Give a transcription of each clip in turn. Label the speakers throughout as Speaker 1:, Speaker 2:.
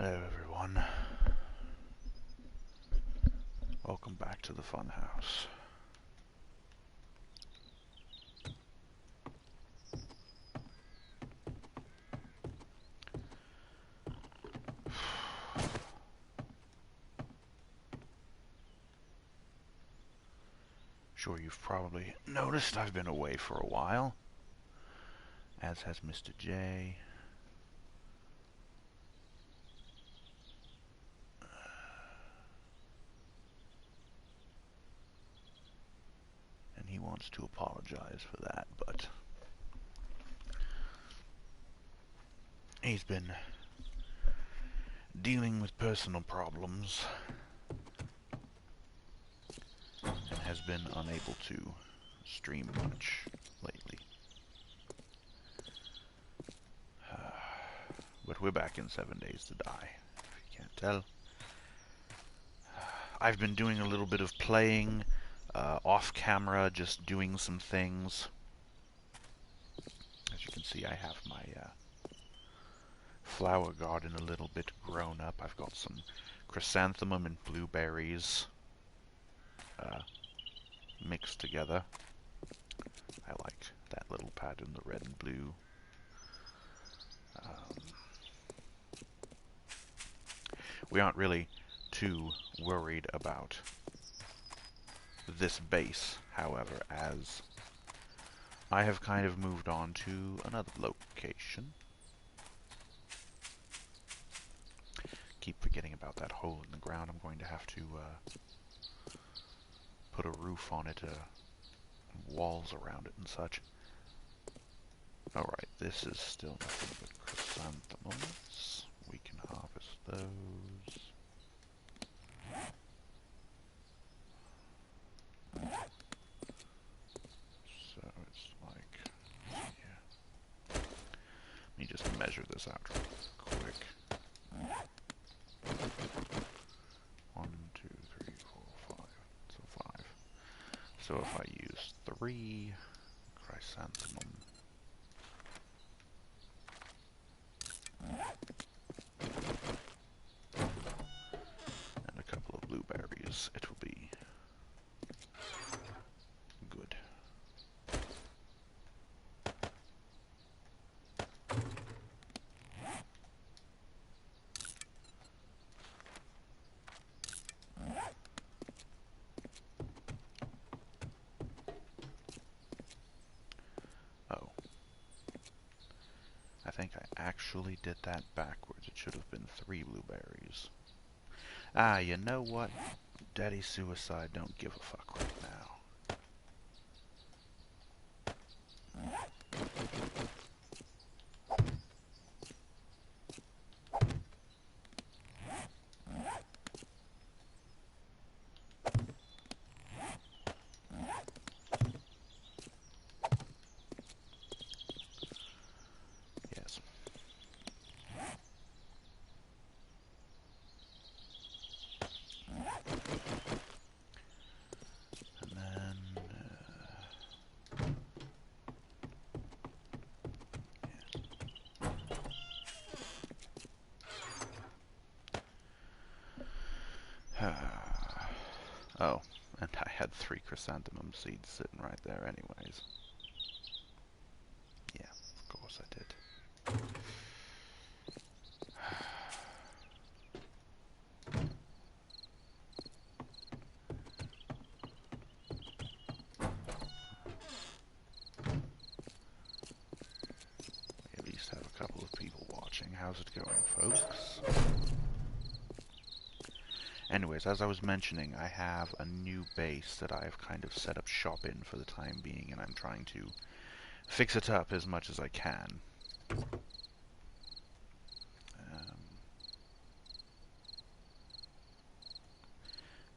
Speaker 1: Hello everyone, welcome back to the Funhouse. Sure, you've probably noticed I've been away for a while, as has Mr. J. And he wants to apologize for that, but he's been dealing with personal problems and has been unable to stream much lately. But we're back in 7 Days to Die, if you can't tell. I've been doing a little bit of playing off camera, just doing some things. As you can see, I have my flower garden a little bit grown up. I've got some chrysanthemum and blueberries mixed together. I like that little pattern, the red and blue. We aren't really too worried about this base, however, as I have kind of moved on to another location. Keep forgetting about that hole in the ground. I'm going to have to put a roof on it, walls around it and such. Alright, this is still nothing but chrysanthemums. We can harvest those. So it's like, yeah. Let me just measure this out real quick. 1, 2, 3, 4, 5. So 5. So if I use 3 chrysanthemum, and a couple of blueberries, it will be good. Oh. I think I actually did that backwards. It should have been 3 blueberries. Ah, you know what? Daddy Suicide don't give a fuck right now. Yes. And then, yeah. Oh, and I had 3 chrysanthemum seeds sitting right there anyways. Yeah, of course I did. We at least have a couple of people watching. How's it going, folks? Anyways, as I was mentioning, I have a new base that I've kind of set up shop in for the time being, and I'm trying to fix it up as much as I can.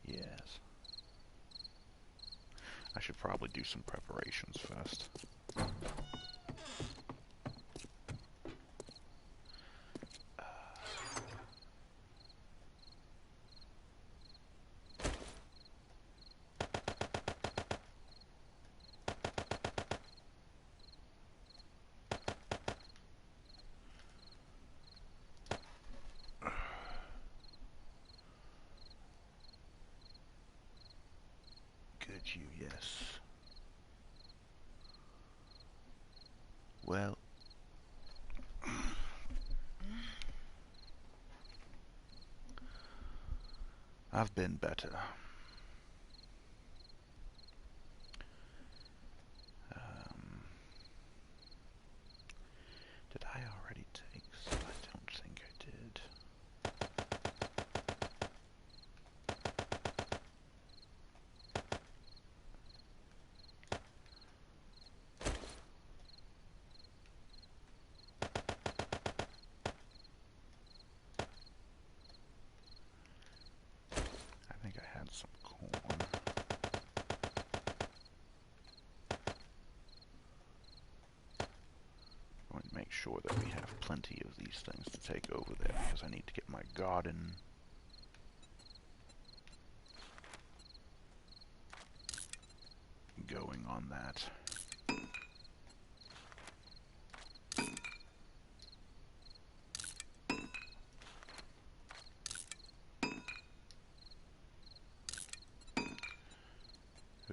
Speaker 1: Yes. I should probably do some preparations first. you, yes. Well, I've been better. Did I already take some? I don't think I did. I think I had some corn. I'm going to make sure that we have plenty of these things to take over there, because I need to get my garden going on that.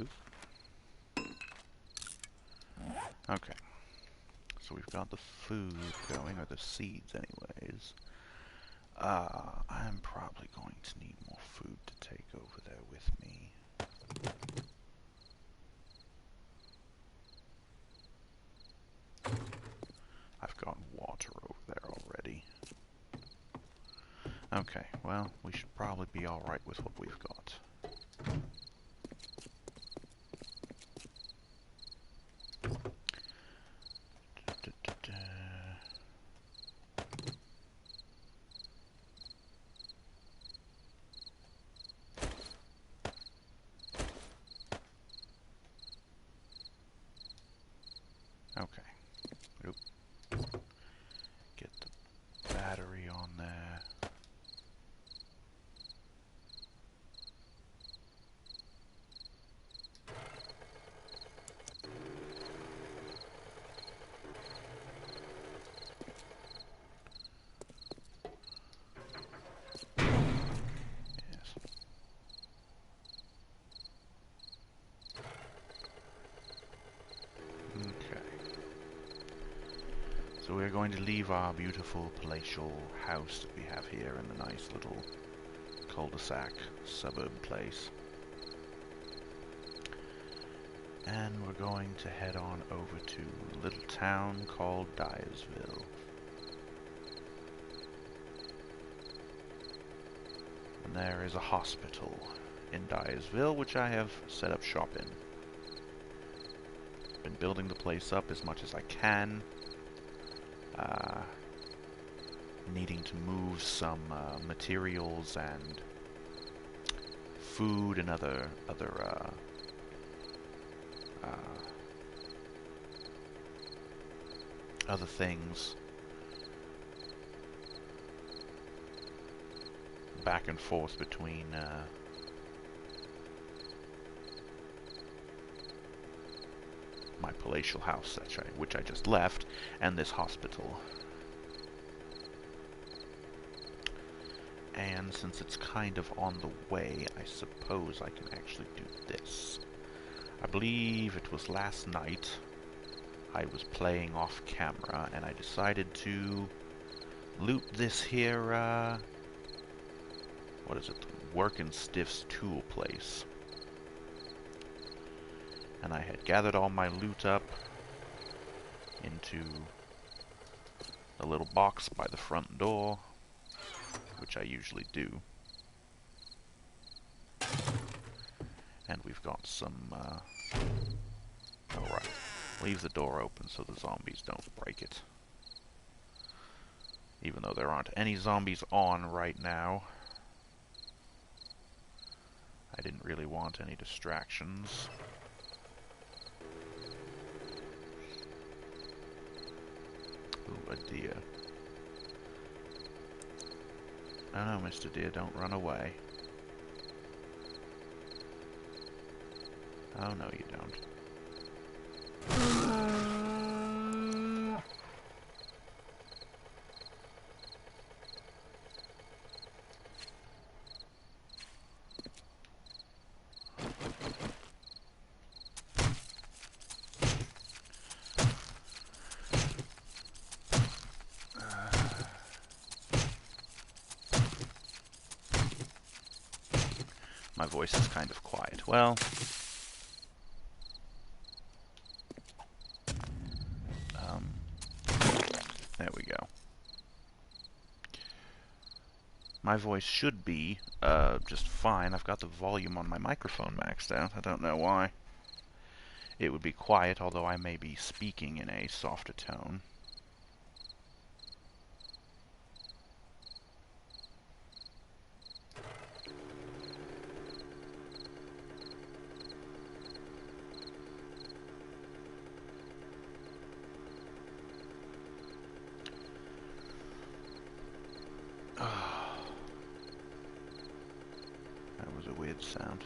Speaker 1: Oop. Okay. So we've got the food going, or the seeds anyways. I'm probably going to need more food to take over there with me. I've got water over there already. Okay, well, we should probably be alright with what we've got. Okay. Oop. Get the battery on there. Yes. Okay. So we're going to leave our beautiful palatial house that we have here in the nice little cul-de-sac suburb place. And we're going to head on over to a little town called Dyersville. And there is a hospital in Dyersville, which I have set up shop in. Been building the place up as much as I can. Needing to move some materials and food and other things back and forth between my palatial house, which I just left, and this hospital. And since it's kind of on the way, I suppose I can actually do this. I believe it was last night I was playing off camera, and I decided to loot this here, what is it, Workin' Stiff's tool place. And I had gathered all my loot up into a little box by the front door, which I usually do. And we've got some, alright, leave the door open so the zombies don't break it. Even though there aren't any zombies on right now. I didn't really want any distractions. Ooh, a deer. Oh no, Mr. Deer, don't run away. Oh no, you don't. My voice is kind of quiet. Well, there we go. My voice should be just fine. I've got the volume on my microphone maxed out. I don't know why. It would be quiet, although I may be speaking in a softer tone. That was a weird sound.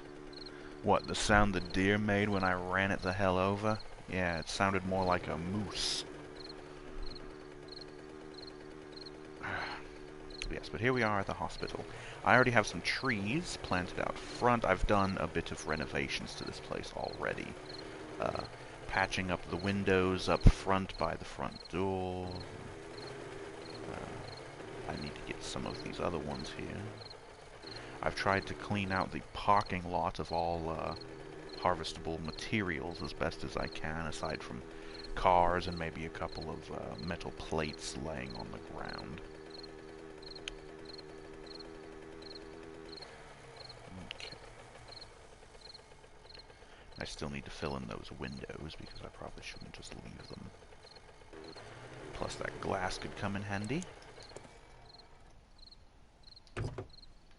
Speaker 1: What, the sound the deer made when I ran it the hell over? Yeah, it sounded more like a moose. Yes, but here we are at the hospital. I already have some trees planted out front. I've done a bit of renovations to this place already. Patching up the windows up front by the front door. I need to get some of these other ones here. I've tried to clean out the parking lot of all harvestable materials as best as I can, aside from cars and maybe a couple of metal plates laying on the ground. Okay. I still need to fill in those windows because I probably shouldn't just leave them. Plus that glass could come in handy.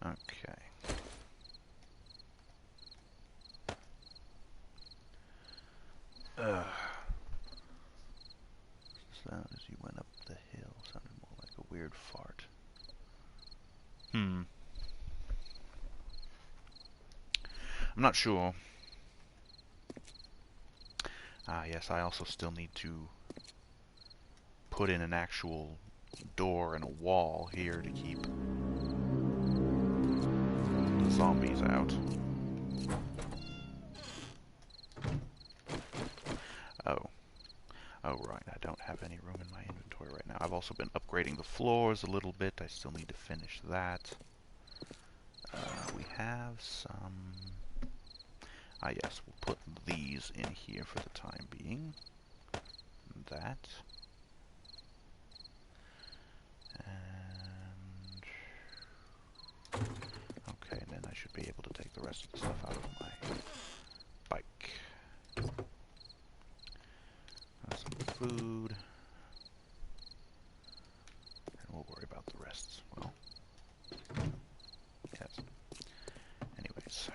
Speaker 1: Okay. Sound as you went up the hill sounded more like a weird fart. I'm not sure. Ah, yes, I also still need to put in an actual door and a wall here to keep the zombies out. Oh, right, I don't have any room in my inventory right now. I've also been upgrading the floors a little bit. I still need to finish that. We have some... Ah, yes, we'll put these in here for the time being. That. And... okay, and then I should be able to take the rest of the stuff out of my bike. Some food. And we'll worry about the rest. Well, yes. Anyways.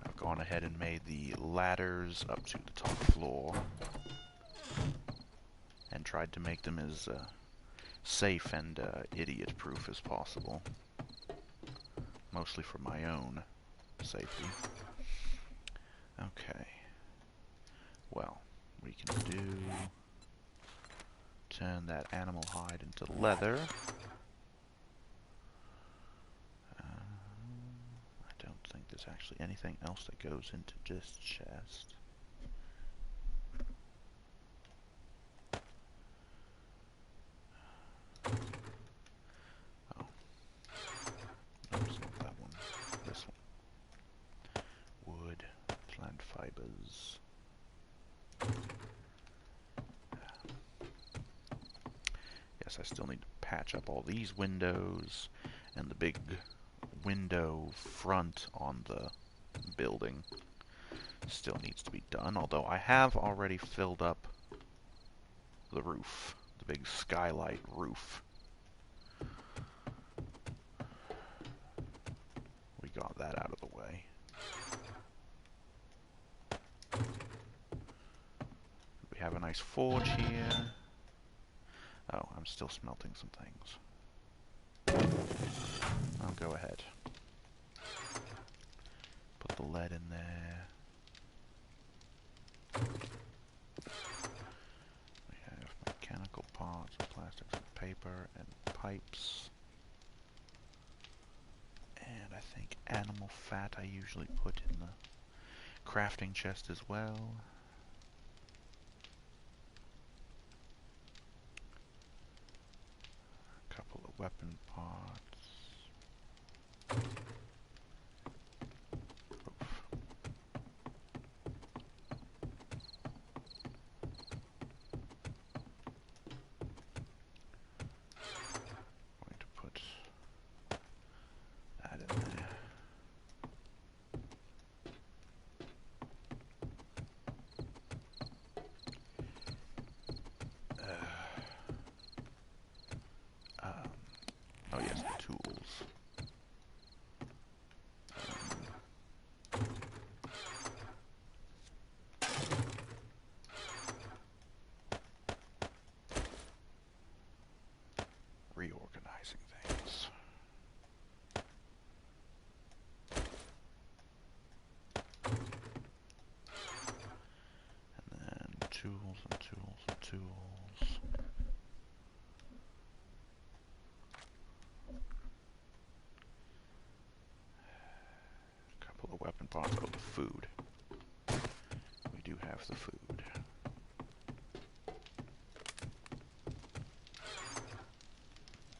Speaker 1: I've gone ahead and made the ladders up to the top floor. And tried to make them as safe and idiot-proof as possible. Mostly for my own safety. Okay. Well, we can do... turn that animal hide into leather. I don't think there's actually anything else that goes into this chest. Oh. Oops, not that one. This one. Wood, plant fibers. Yes, I still need to patch up all these windows and the big window front on the building. Still needs to be done, although I have already filled up the roof, the big skylight roof. We got that out of the way. We have a nice forge here. Oh, I'm still smelting some things. I'll go ahead. Put the lead in there. We have mechanical parts, plastics and paper, and pipes. And I think animal fat I usually put in the crafting chest as well. A couple of weapon parts. tools. A couple of weapon parts. Oh, the food. We do have the food.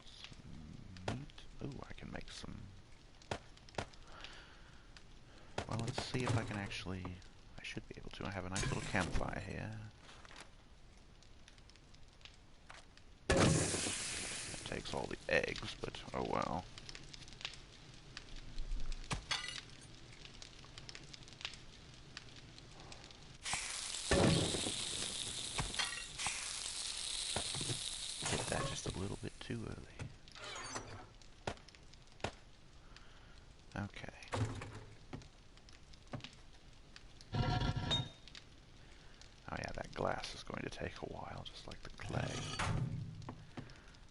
Speaker 1: Some meat. Ooh, I can make some. Well, let's see if I can actually. I should be able to. I have a nice little campfire here. That takes all the eggs, but oh well. Hit that just a little bit too early. Okay. Oh yeah, that glass is going to take a while, just like the clay.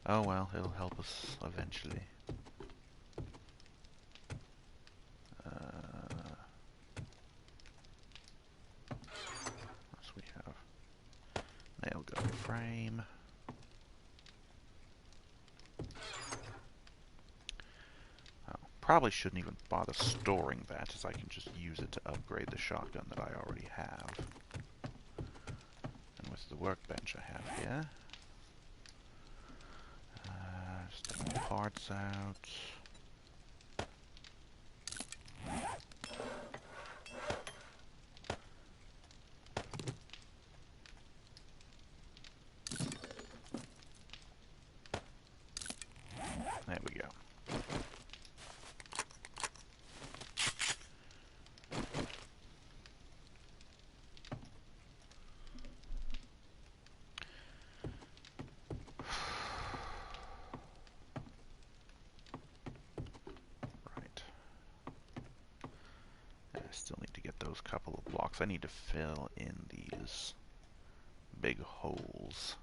Speaker 1: Oh well, it'll help us eventually. So we have nail gun frame. Oh, probably shouldn't even bother storing that, as I can just use it to upgrade the shotgun that I already have. And with the workbench I have here, just take the parts out. There we go. Right. I still need to get those couple of blocks. I need to fill in these big holes.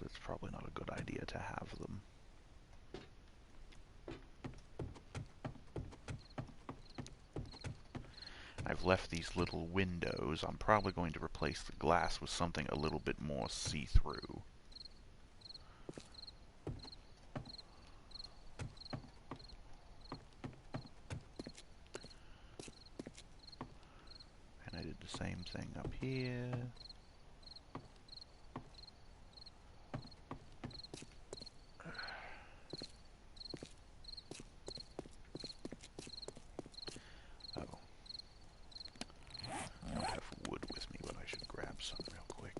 Speaker 1: It's probably not a good idea to have them. I've left these little windows. I'm probably going to replace the glass with something a little bit more see-through. And I did the same thing up here. Oh. I don't have wood with me, but I should grab some real quick.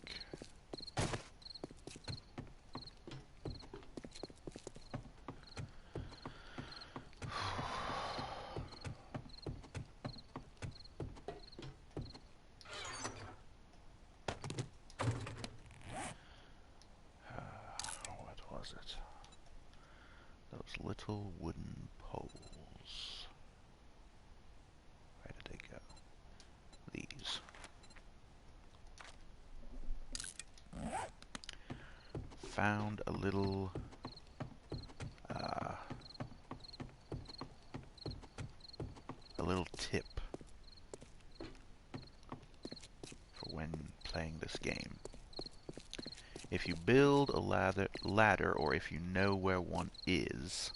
Speaker 1: What was it? Those little wooden poles. Where did they go? These. Found a little tip for when playing this game. If you build a ladder, or if you know where one is,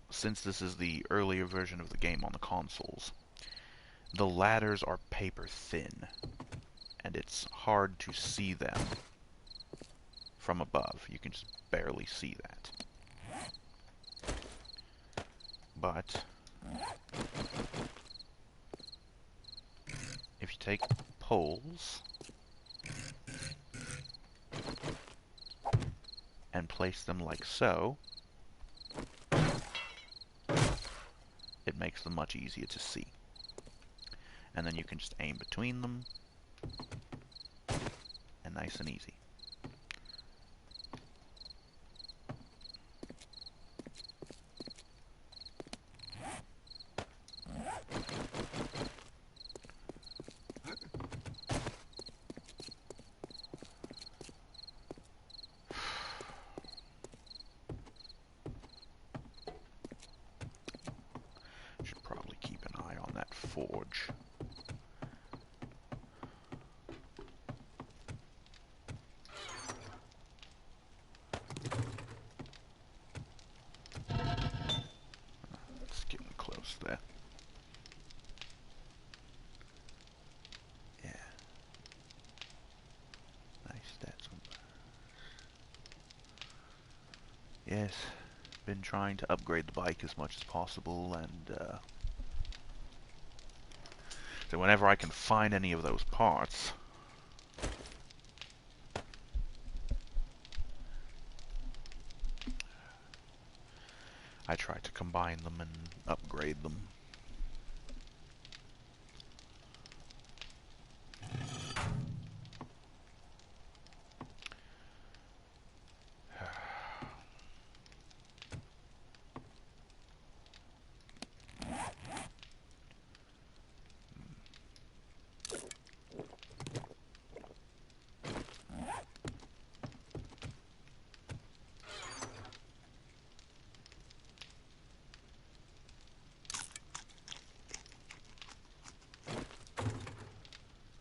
Speaker 1: since this is the earlier version of the game on the consoles, the ladders are paper thin, and it's hard to see them from above. You can just barely see that. But if you take poles and place them like so, it makes them much easier to see. And then you can just aim between them, and nice and easy. Should probably keep an eye on that forge. It's getting close there. Yeah. Nice stats on that. Yes, been trying to upgrade the bike as much as possible, and so whenever I can find any of those parts, I try to combine them and upgrade them.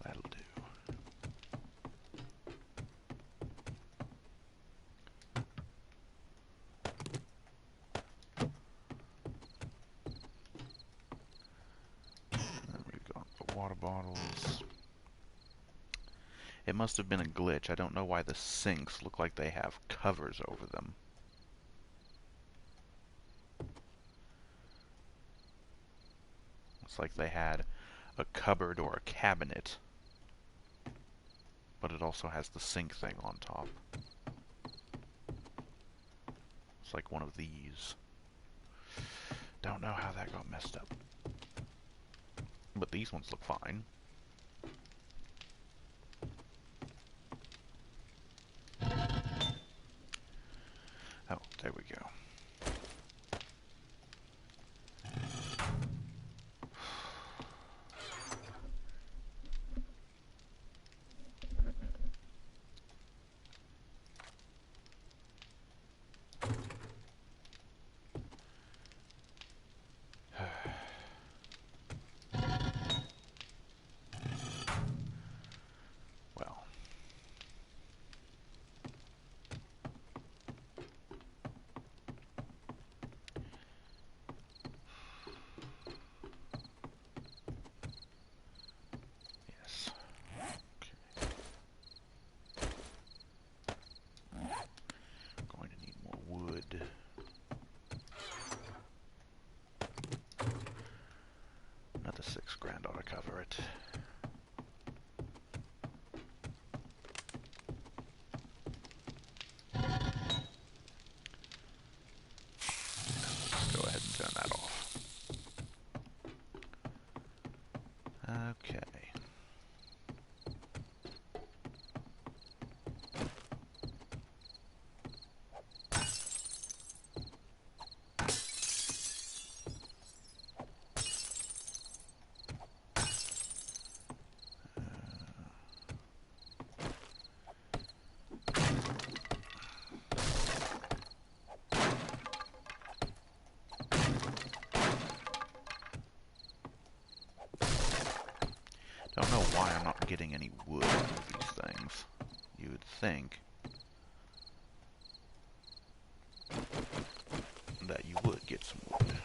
Speaker 1: That'll do. Then we've got the water bottles. It must have been a glitch. I don't know why the sinks look like they have covers over them. It's like they had a cupboard or a cabinet, but it also has the sink thing on top. It's like one of these. Don't know how that got messed up. But these ones look fine. Oh, there we go. Well. Yes. Going to need more wood. Another $6,000 ought to cover it. Let's go ahead and turn that off. Okay. Don't know why I'm not getting any wood out of these things. You would think that you would get some wood.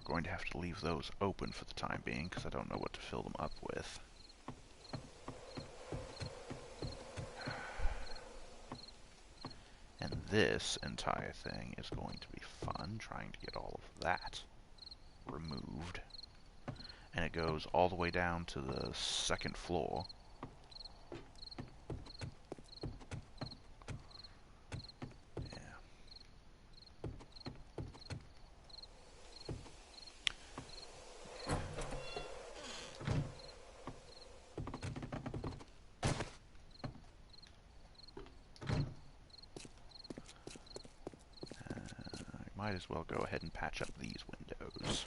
Speaker 1: Going to have to leave those open for the time being because I don't know what to fill them up with. And this entire thing is going to be fun, trying to get all of that removed and it goes all the way down to the second floor. Yeah. I might as well go ahead and patch up these windows.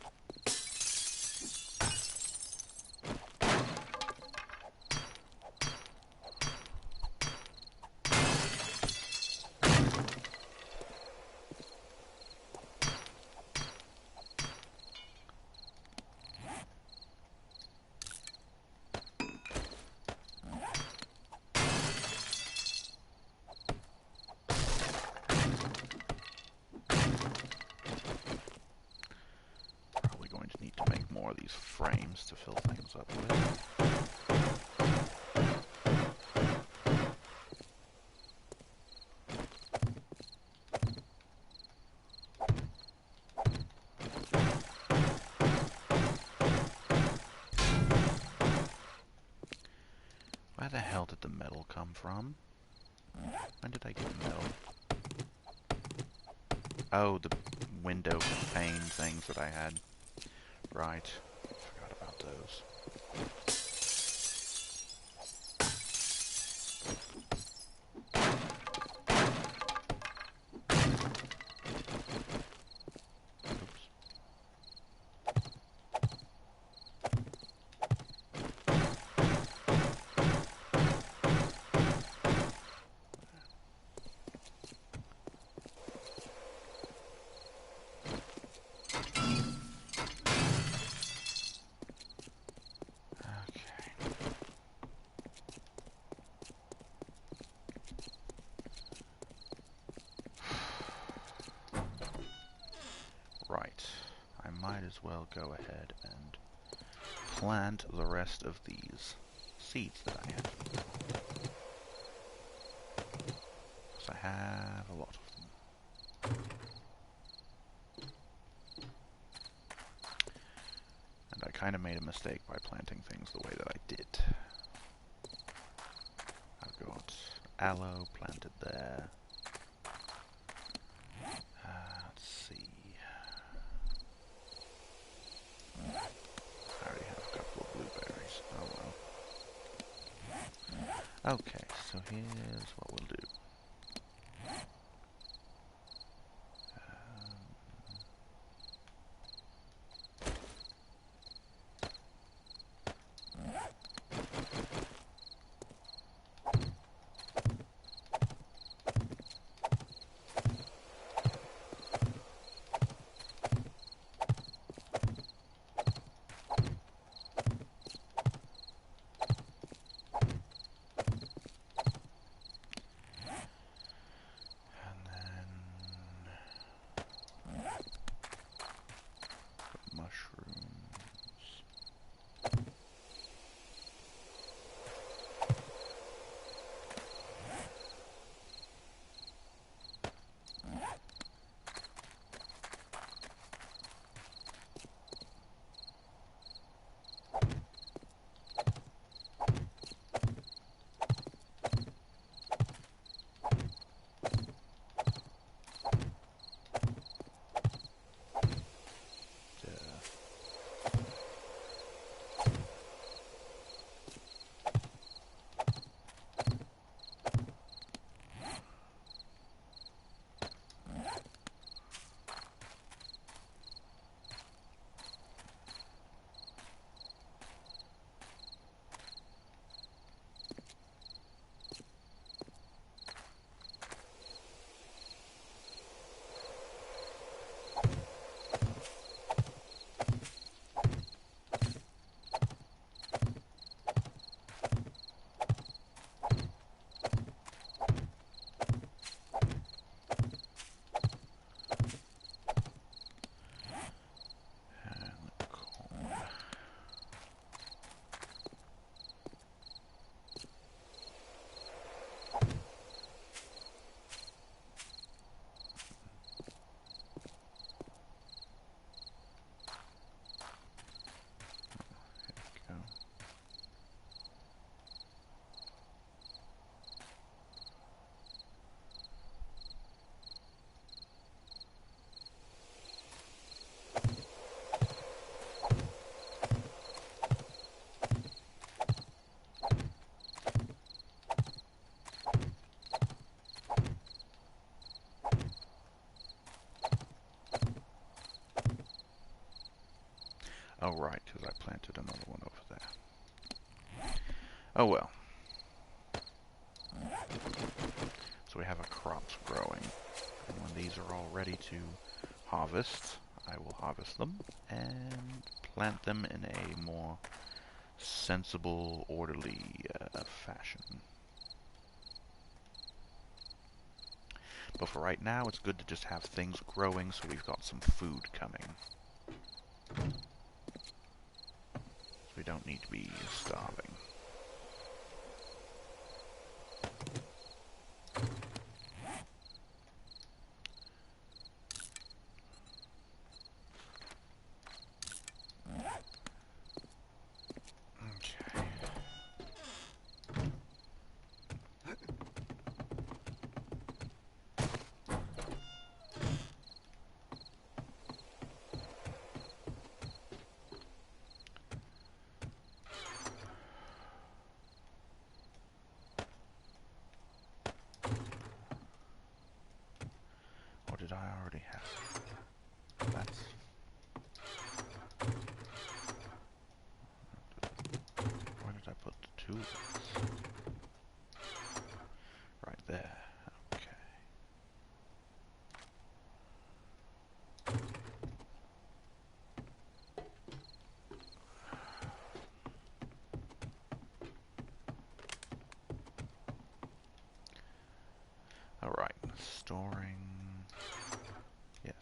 Speaker 1: More of these frames to fill things up with. Where the hell did the metal come from? When did I get metal? Oh, the window pane things that I had. Right. Forgot about those. Oops. Right, I might as well go ahead and plant the rest of these seeds that I have. Because I have a lot of them. And I kind of made a mistake by planting things the way that I did. I've got aloe planted there. Let's see. I already have a couple of blueberries. Oh well. Okay, so here's what we'll do. Oh, right, because I planted another one over there. Oh well. So we have our crops growing. And when these are all ready to harvest, I will harvest them and plant them in a more sensible, orderly fashion. But for right now, it's good to just have things growing so we've got some food coming. So we don't need to be starving. Okay. Or did I already have? That's... Where did I put the tools? Right there. Okay. Alright. Storing... Yes.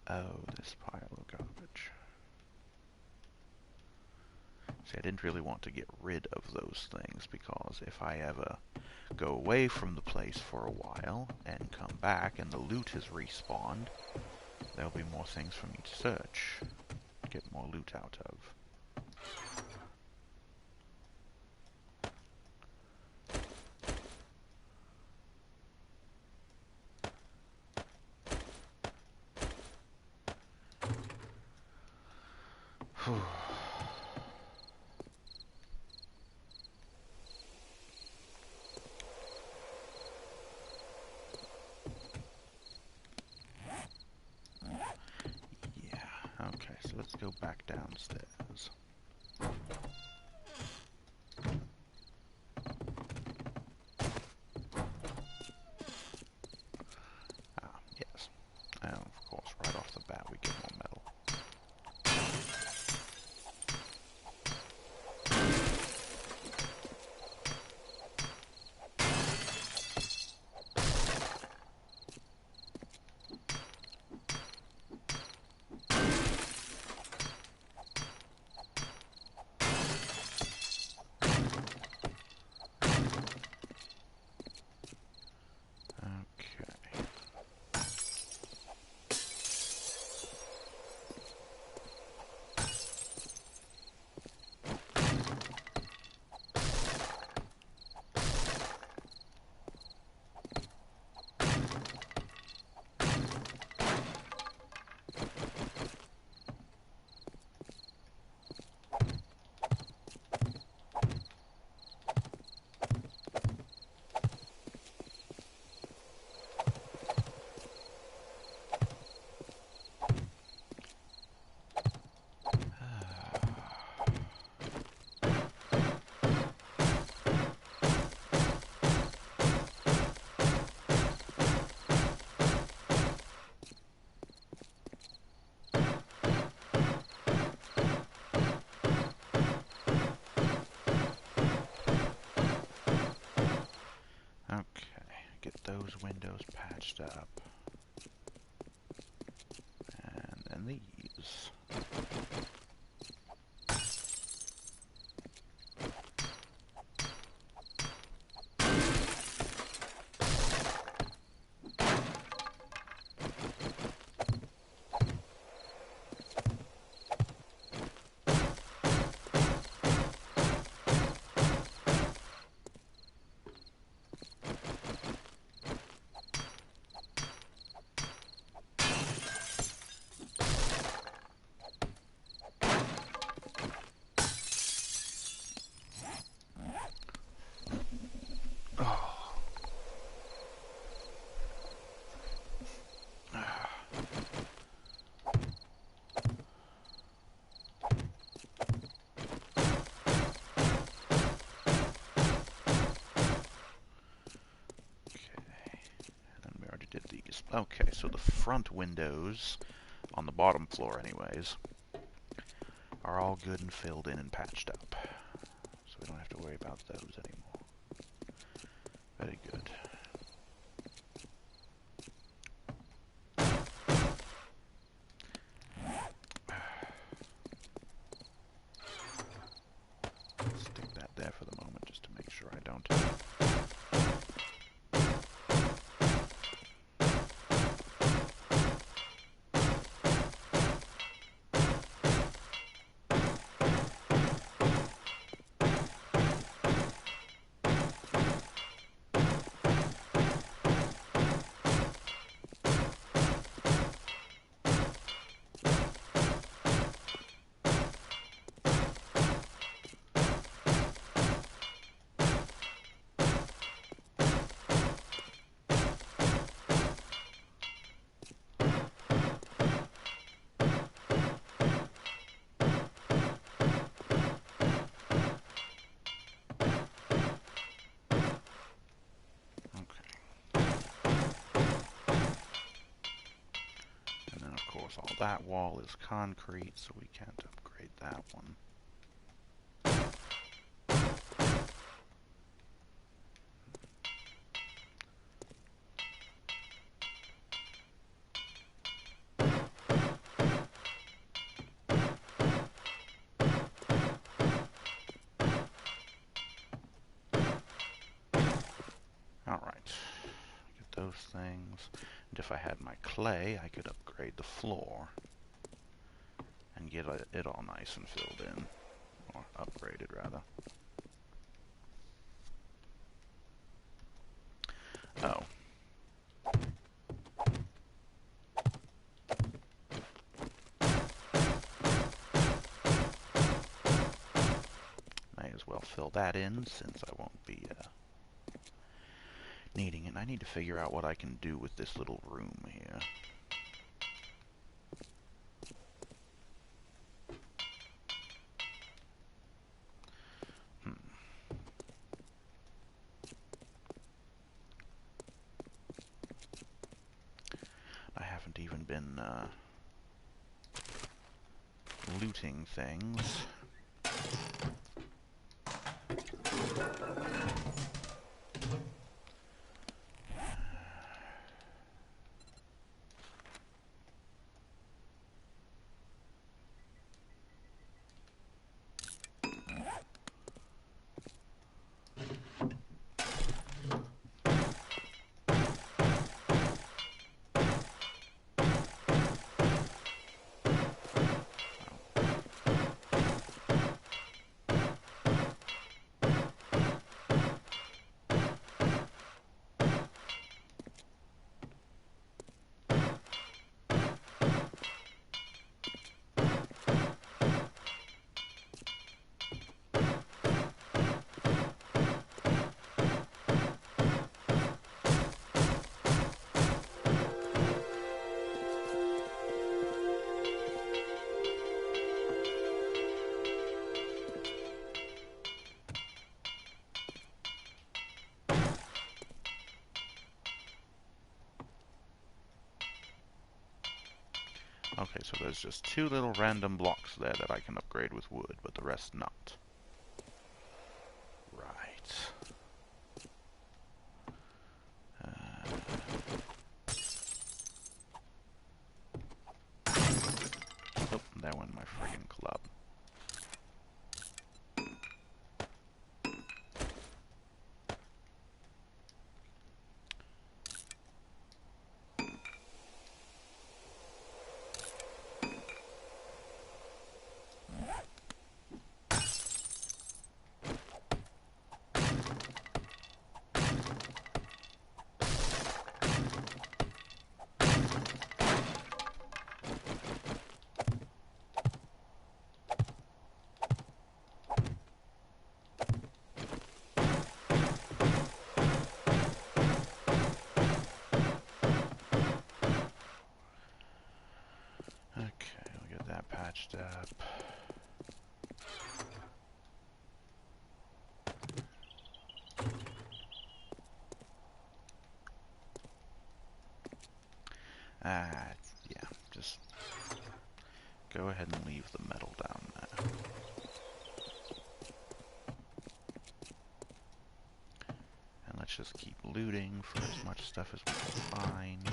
Speaker 1: Oh, this pile of garbage. See, I didn't really want to get rid of those things, because if I ever go away from the place for a while and come back and the loot has respawned, there'll be more things for me to search, get more loot out of. Whew. Yeah, okay, so let's go back downstairs. Ah, yes. And of course, right off the bat we get more metal. Okay. Okay, get those windows patched up. And then these. Okay, so the front windows, on the bottom floor anyways, are all good and filled in and patched up. So we don't have to worry about those anymore. Very good. Stick that there for the moment just to make sure I don't... All that wall is concrete, so we can't upgrade that one. Alright, get those things. And if I had my clay, I could upgrade the floor and get it all nice and filled in. Or upgraded, rather. Oh. May as well fill that in, since I won't be needing it. I need to figure out what I can do with this little room here. I haven't even been looting things. Okay, so there's just two little random blocks there that I can upgrade with wood, but the rest not. Right. Oh, there went my friggin' club. Okay, we'll get that patched up. go ahead and leave the metal down there. And let's just keep looting for as much stuff as we can find.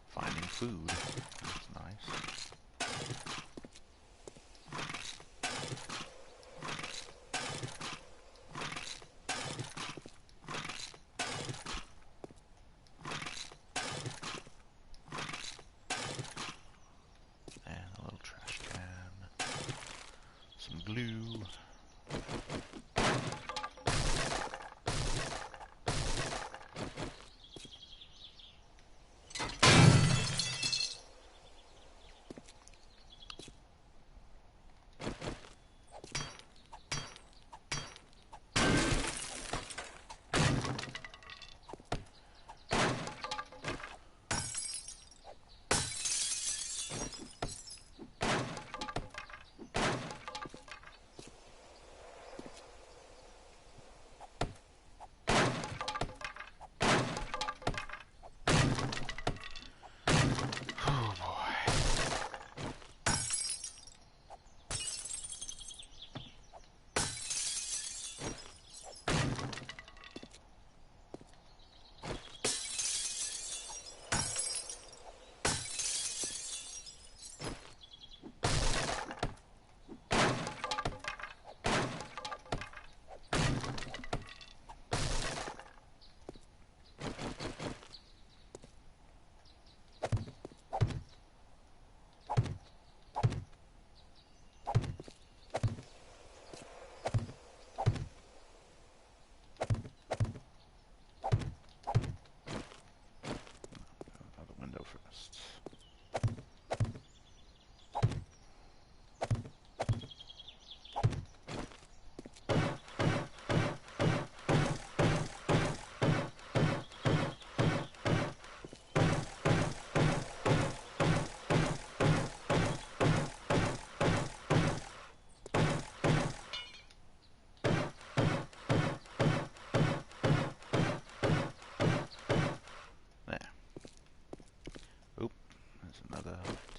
Speaker 1: Finding food. That's nice. And a little trash can. Some glue.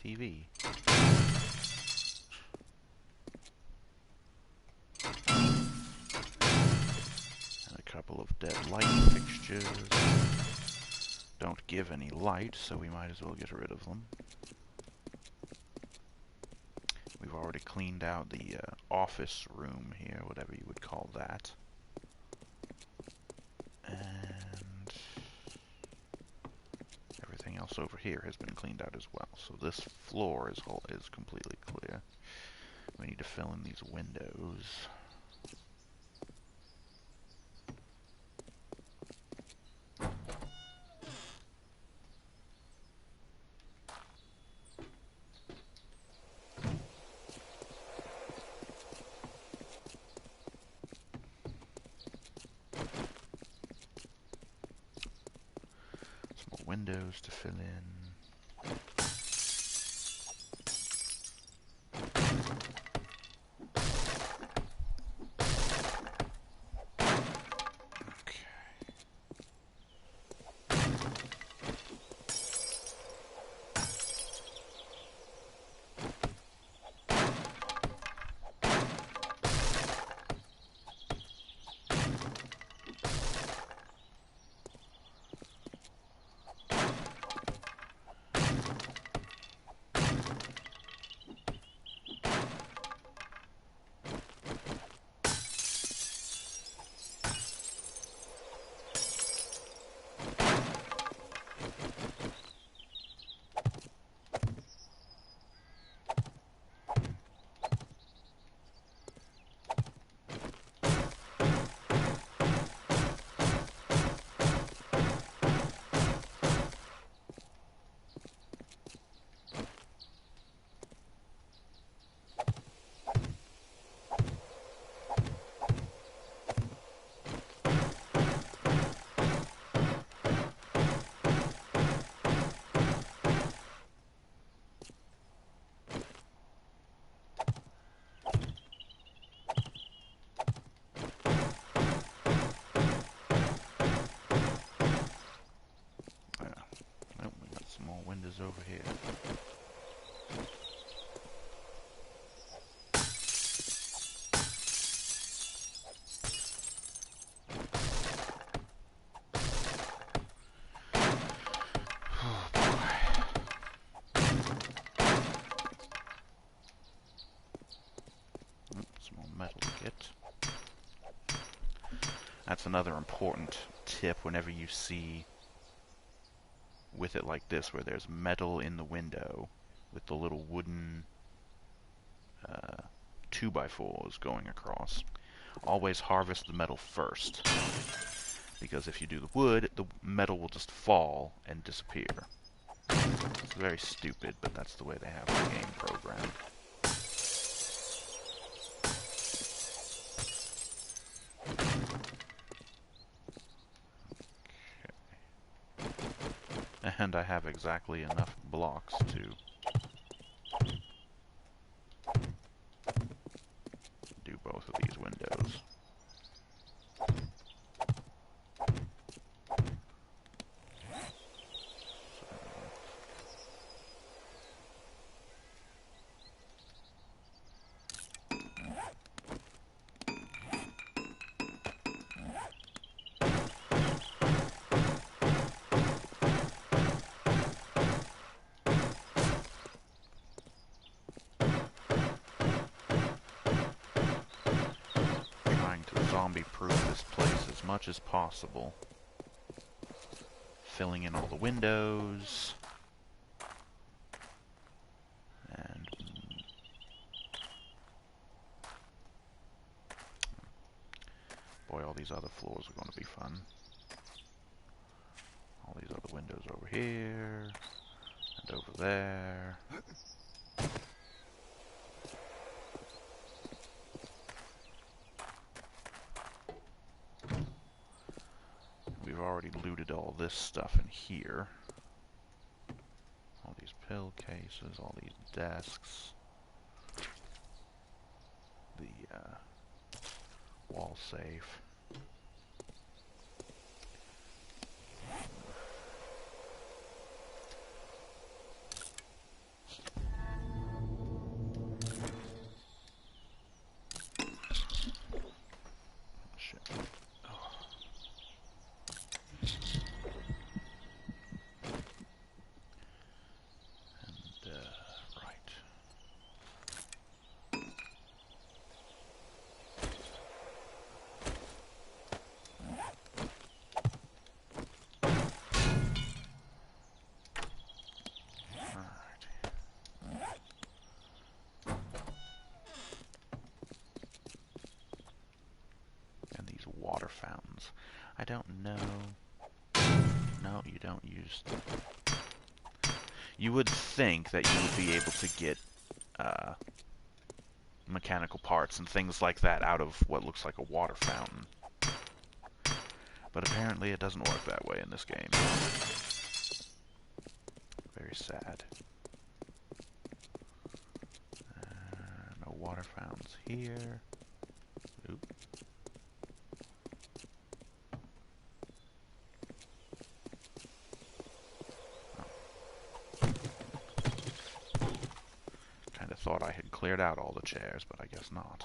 Speaker 1: TV. And a couple of dead light fixtures. Don't give any light, so we might as well get rid of them. We've already cleaned out the office room here, whatever you would call that. And everything else over here has been cleaned out as well. So this floor is completely clear. We need to fill in these windows. Windows to fill in. Okay. over here? Oh boy. Some more metal to get. That's another important tip whenever you see with it like this, where there's metal in the window with the little wooden 2x4s going across. Always harvest the metal first, because if you do the wood, the metal will just fall and disappear. It's very stupid, but that's the way they have the game programmed. And I have exactly enough blocks to do both of these windows. Zombie-proof this place as much as possible. Filling in all the windows. And boy, all these other floors are going to be fun. All these other windows over here and over there. We've already looted all this stuff in here. All these pill cases, all these desks. The wall safe. Water fountains. I don't know. No, you don't use them. You would think that you would be able to get mechanical parts and things like that out of what looks like a water fountain. But apparently it doesn't work that way in this game. Very sad. No water fountains here. Oop. Thought I had cleared out all the chairs, but I guess not.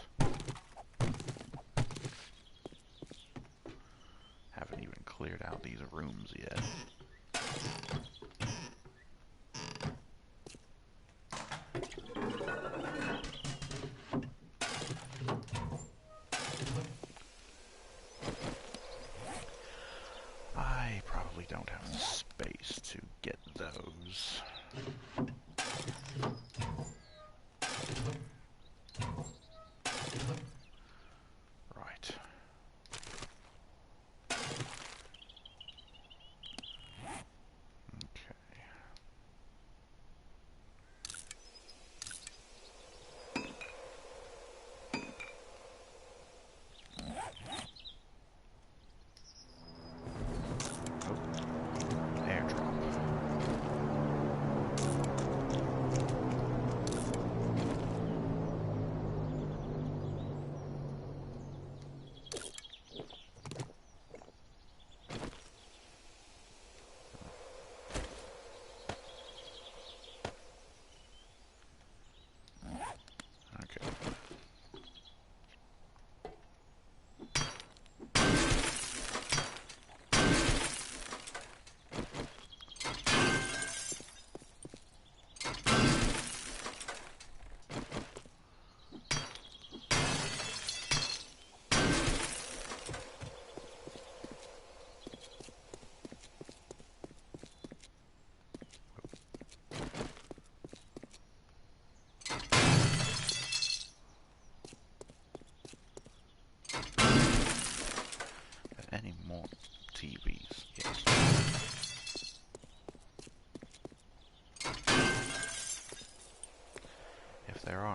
Speaker 1: Haven't even cleared out these rooms yet. I probably don't have the space to get those.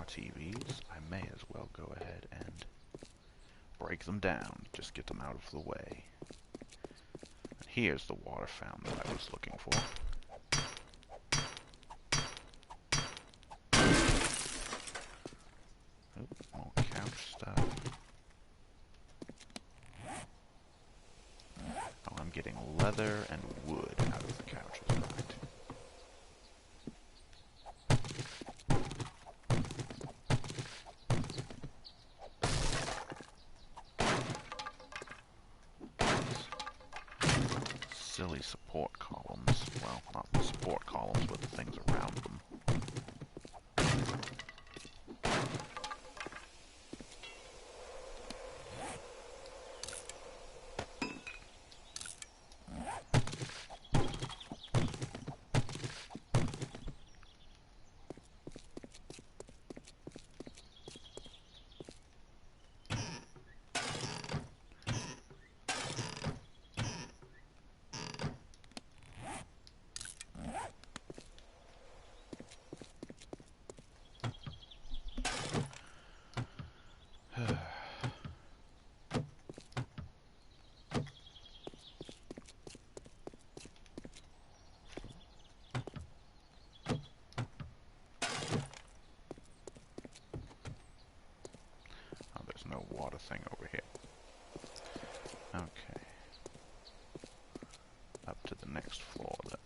Speaker 1: TVs, I may as well go ahead and break them down. Just get them out of the way. And here's the water fountain that I was looking for. Oop, more couch stuff. Oh, I'm getting leather and wood out of the couches, right? Silly support columns. Well, not the support columns, but the things around them. No water thing over here. Okay. Up to the next floor then.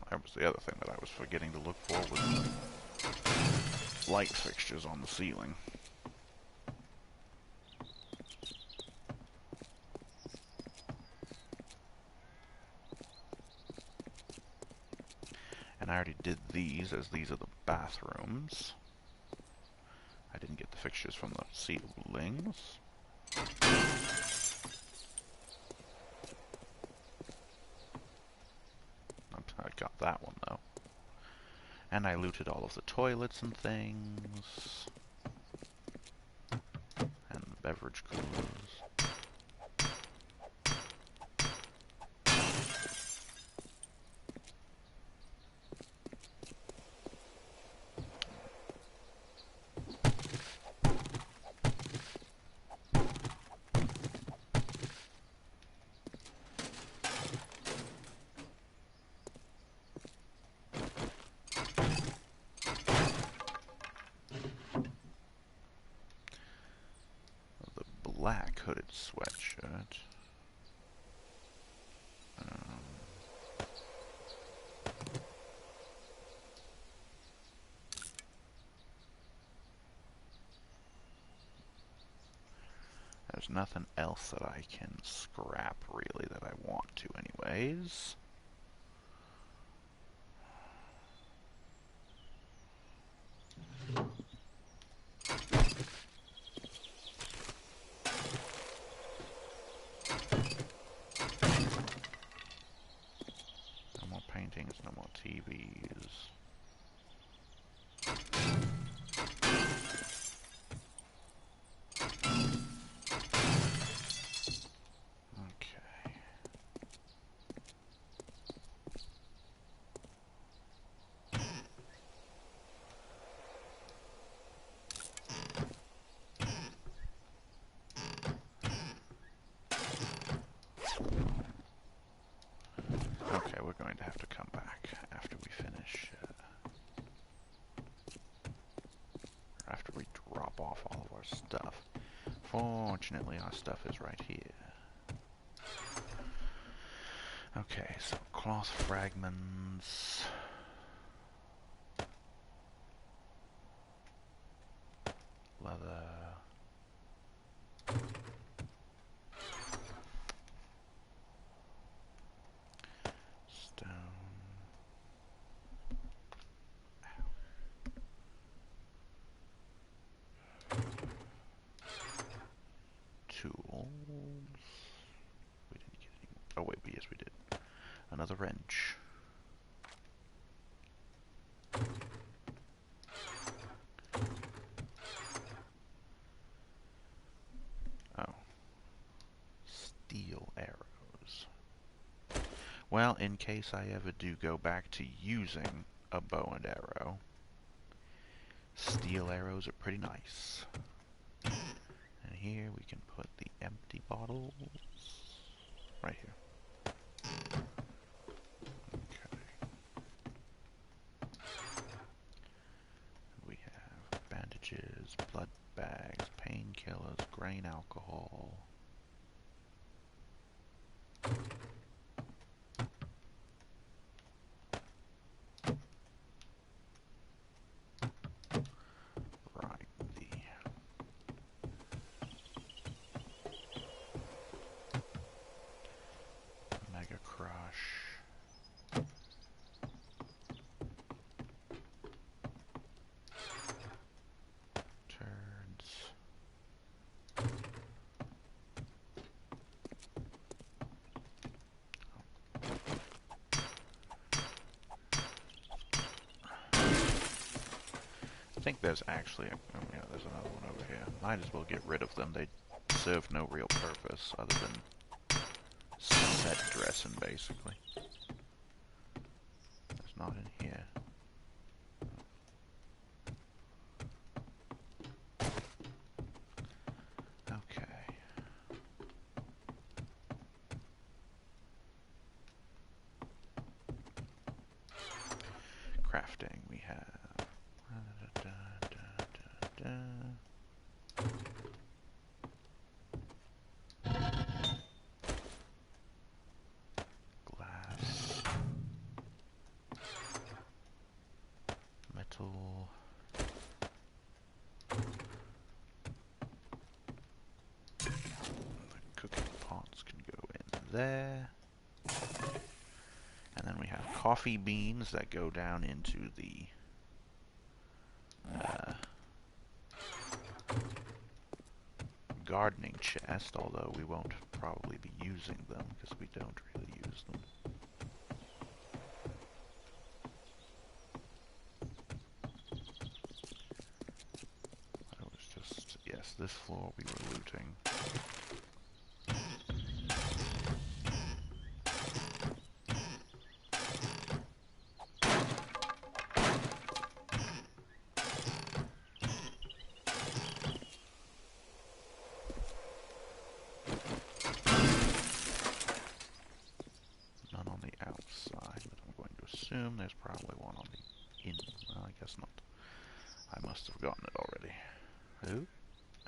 Speaker 1: That was the other thing that I was forgetting to look for, was light fixtures on the ceiling. And I already did these, as these are the bathrooms. I didn't get the fixtures from the ceilings. I got that one, though. And I looted all of the toilets and things. And the beverage coolers. Black hooded sweatshirt. There's nothing else that I can scrap, really, that I want to anyways. No more paintings, no more TVs. Okay, we're going to have to come back after we finish, after we drop off all of our stuff. Fortunately, our stuff is right here. Okay, so cloth fragments. Leather. Another wrench. Oh. Steel arrows. Well, in case I ever do go back to using a bow and arrow, steel arrows are pretty nice. And here we can put the empty bottles right here. Okay. We have bandages, blood bags, painkillers, grain alcohol. Right, the Mega Crush. Turds. I think there's actually, oh yeah, there's another one over here. Might as well get rid of them. They serve no real purpose other than set dressing, basically. There's not in here. Okay. Crafting, we have glass, metal, the cooking pots can go in there, and then we have coffee beans that go down into the gardening chest, although we won't probably be using them because we don't really use them. It was just, yes, this floor we were looting. None on the outside, but I'm going to assume there's probably one on the in. Well, I guess not. I must have gotten it already. Ooh,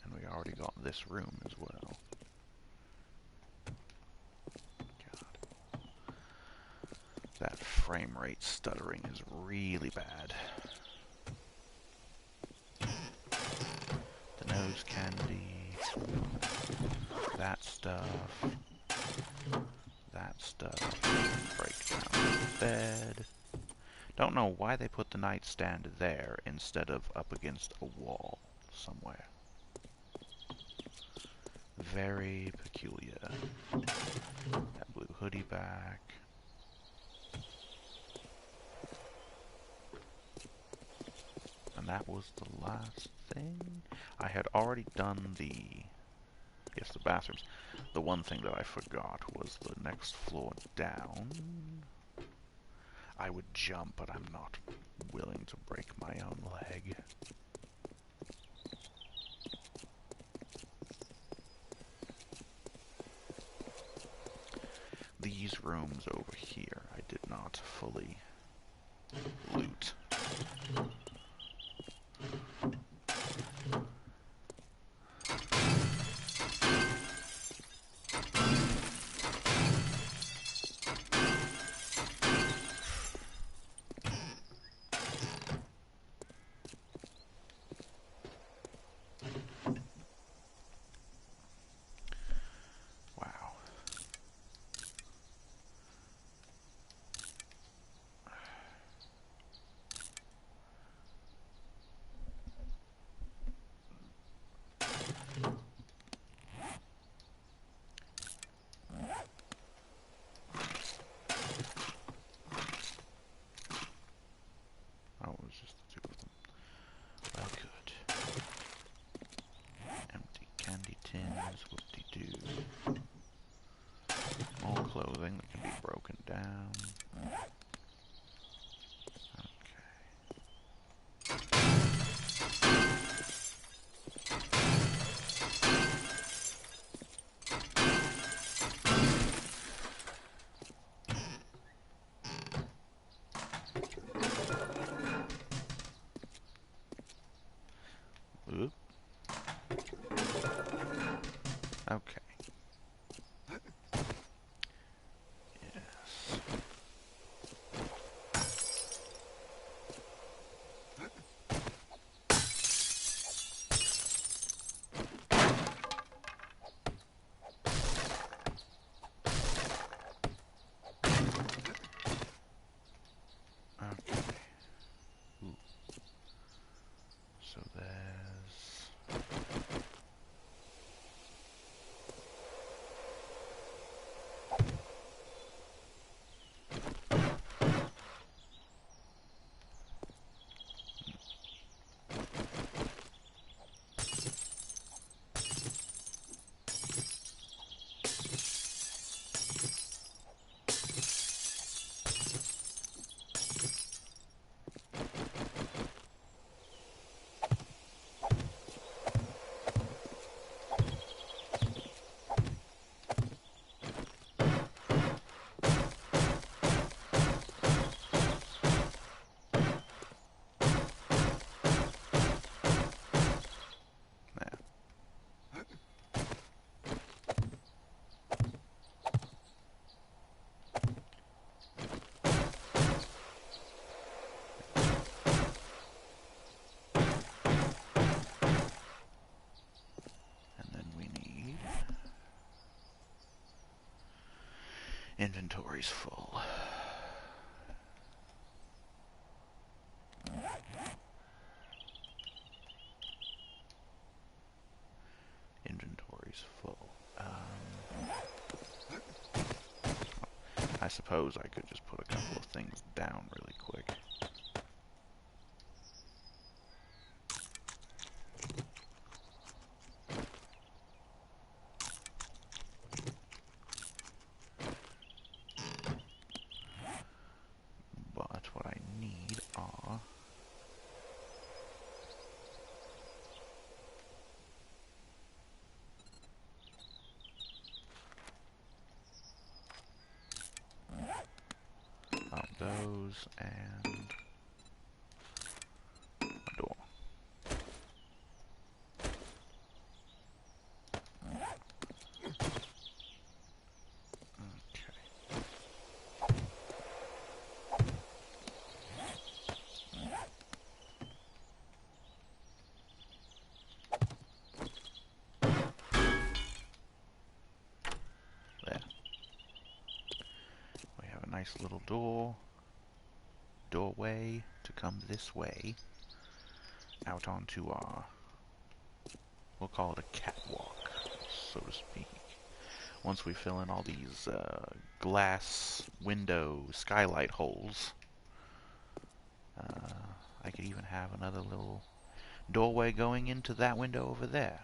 Speaker 1: and we already got this room as well. God. That frame rate stuttering is really bad. The nose candy, that stuff, break down the bed. Don't know why they put the nightstand there instead of up against a wall somewhere. Very peculiar. That blue hoodie back. And that was the last thing. I had already done the bathrooms. The one thing that I forgot was the next floor down. I would jump, but I'm not willing to break my own leg. These rooms over here I did not fully loot. down. Oop. Okay. Yes. Okay. Ooh. So there's... There. And then we need... Inventory's full. Inventory's full. I suppose I could just put a couple of things down really quick. But what I need are... those and a door. Okay. There. We have a nice little doorway to come this way out onto our, we'll call it a catwalk, so to speak. Once we fill in all these glass window skylight holes, I could even have another little doorway going into that window over there.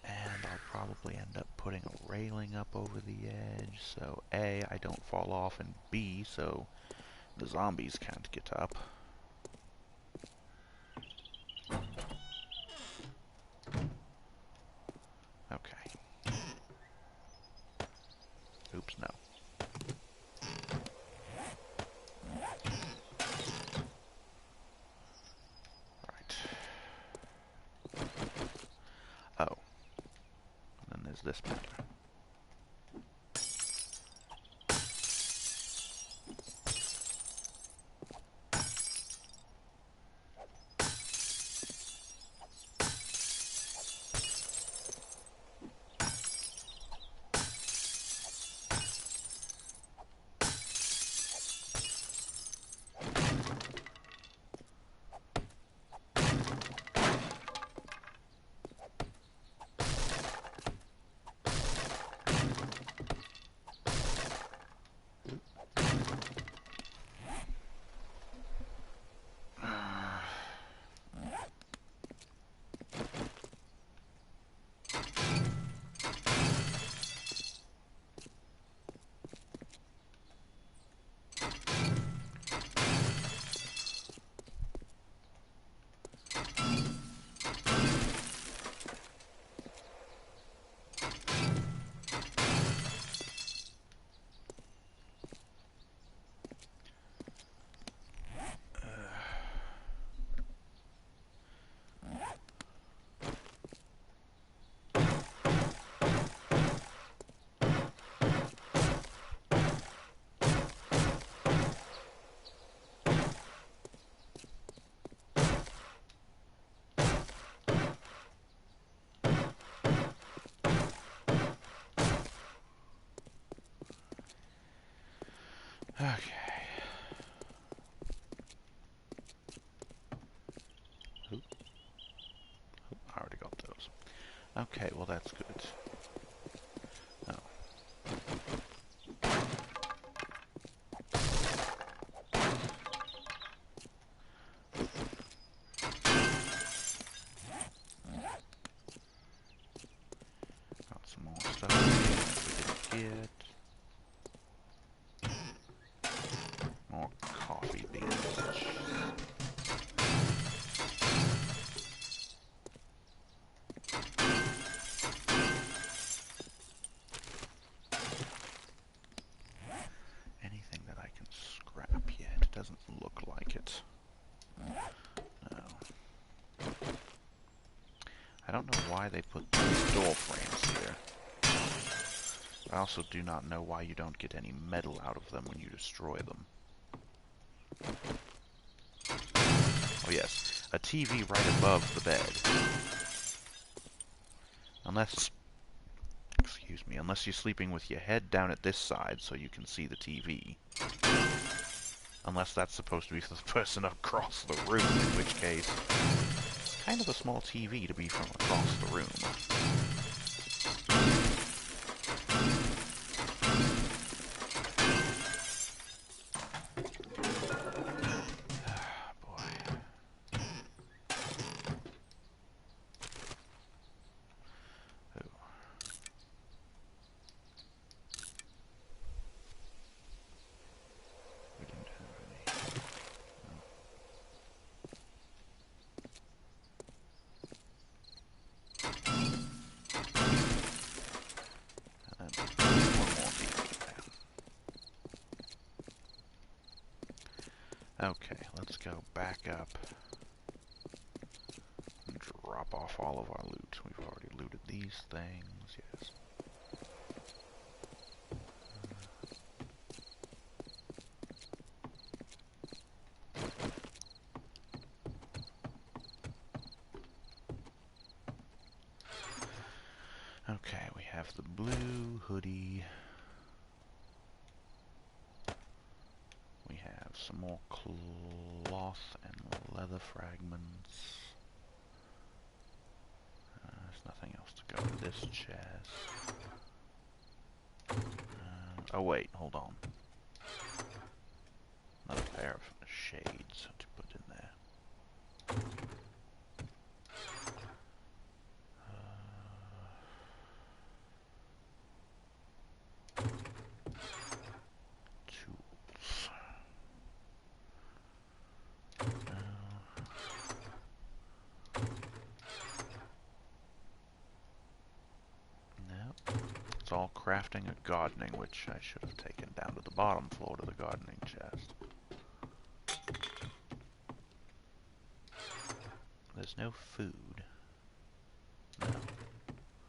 Speaker 1: And I'll probably end up putting a railing up over the edge, so A, I don't fall off, and B, so the zombies can't get up. Okay. Oops, no. Right. Oh. And then there's this matter. Okay. Oop, I already got those. Okay, well that's good. Oh. Got some more stuff we didn't get. More coffee beans. Anything that I can scrap yet? It doesn't look like it. No. I don't know why they put these door frames here. I also do not know why you don't get any metal out of them when you destroy them. Oh yes, a TV right above the bed. Unless, excuse me, unless you're sleeping with your head down at this side so you can see the TV. Unless that's supposed to be for the person across the room, in which case, it's kind of a small TV to be from across the room. Okay, let's go back up and drop off all of our loot. We've already looted these things, yes. Okay, we have the blue hoodie. We have some more cloth and leather fragments. There's nothing else to go in this chest. Oh wait, hold on. Another pair of shades to put in there. Tools. Nope. It's all crafting and gardening, which I should have taken down to the bottom floor to the gardening chest. There's no food. No.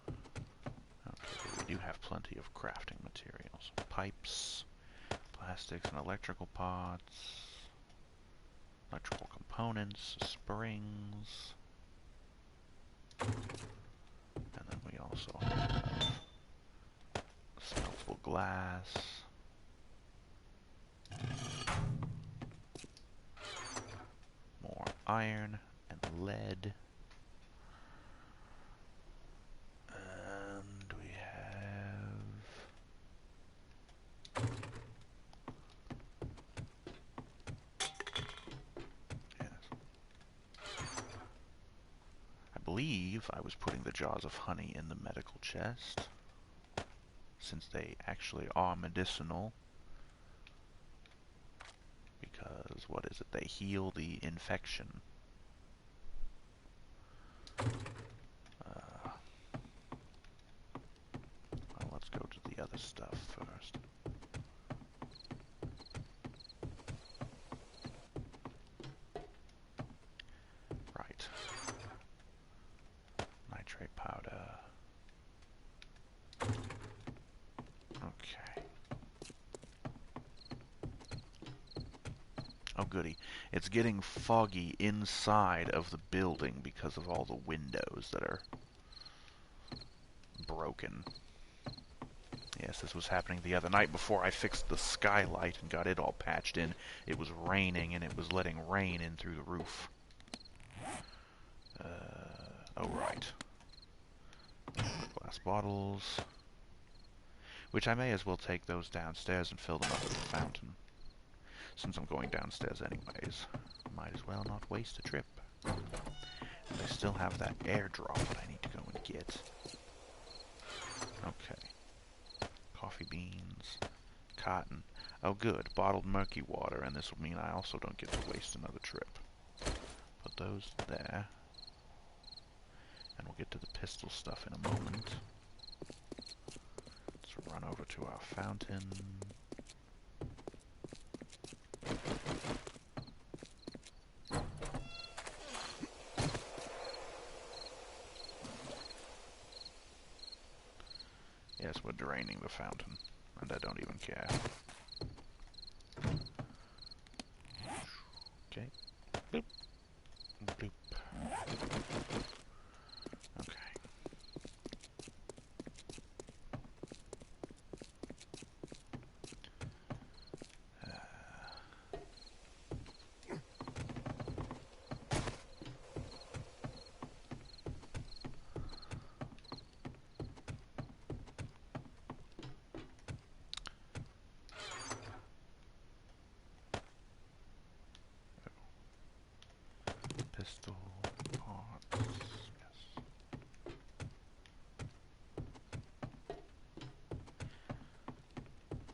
Speaker 1: Okay, but we do have plenty of crafting materials. Pipes, plastics and electrical pots, electrical components, springs, and then we also have smeltable glass, more iron and lead, and we have I believe I was putting the jars of honey in the medical chest, since they actually are medicinal. Because, what is it? They heal the infection. Well, let's go to the other stuff first. Right. Nitrate powder. Okay. Oh goody. It's getting foggy inside of the building because of all the windows that are broken. Yes, this was happening the other night before I fixed the skylight and got it all patched in. It was raining and it was letting rain in through the roof. Oh right. Glass bottles. Which I may as well take those downstairs and fill them up at the fountain. Since I'm going downstairs anyways. Might as well not waste a trip. And I still have that airdrop that I need to go and get. Okay. Coffee beans. Cotton. Oh good, bottled murky water, and this will mean I also don't get to waste another trip. Put those there. And we'll get to the pistol stuff in a moment. Let's run over to our fountain. Yes, we're draining the fountain, and I don't even care. Okay. Bloop. Bloop. Okay. Pistol, parts, yes.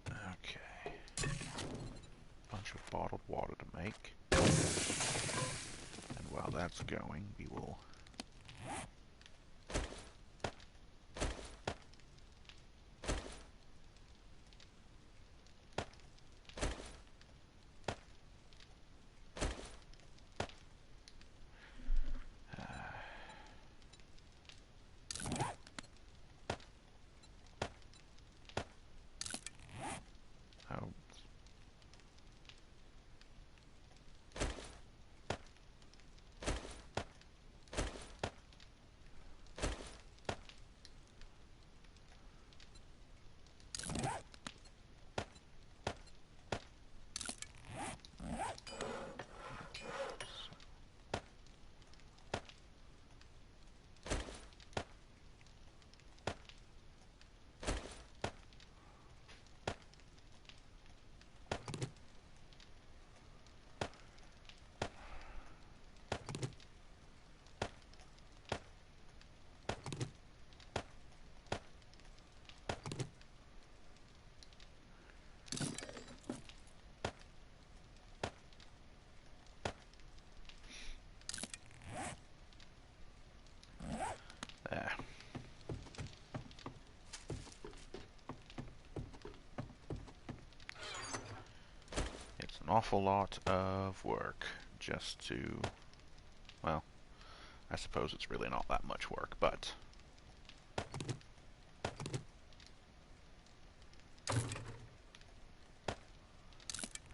Speaker 1: Okay. Bunch of bottled water to make. And while that's going, we will oh, there. It's an awful lot of work just to, well, I suppose it's really not that much work, but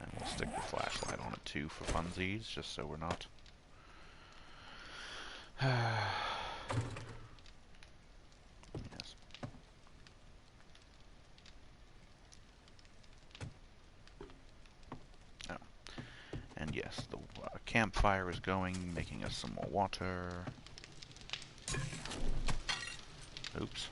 Speaker 1: and we'll stick the flashlight on it too for funsies, just so we're not yes. Oh. And yes, the campfire is going, making us some more water. Oops.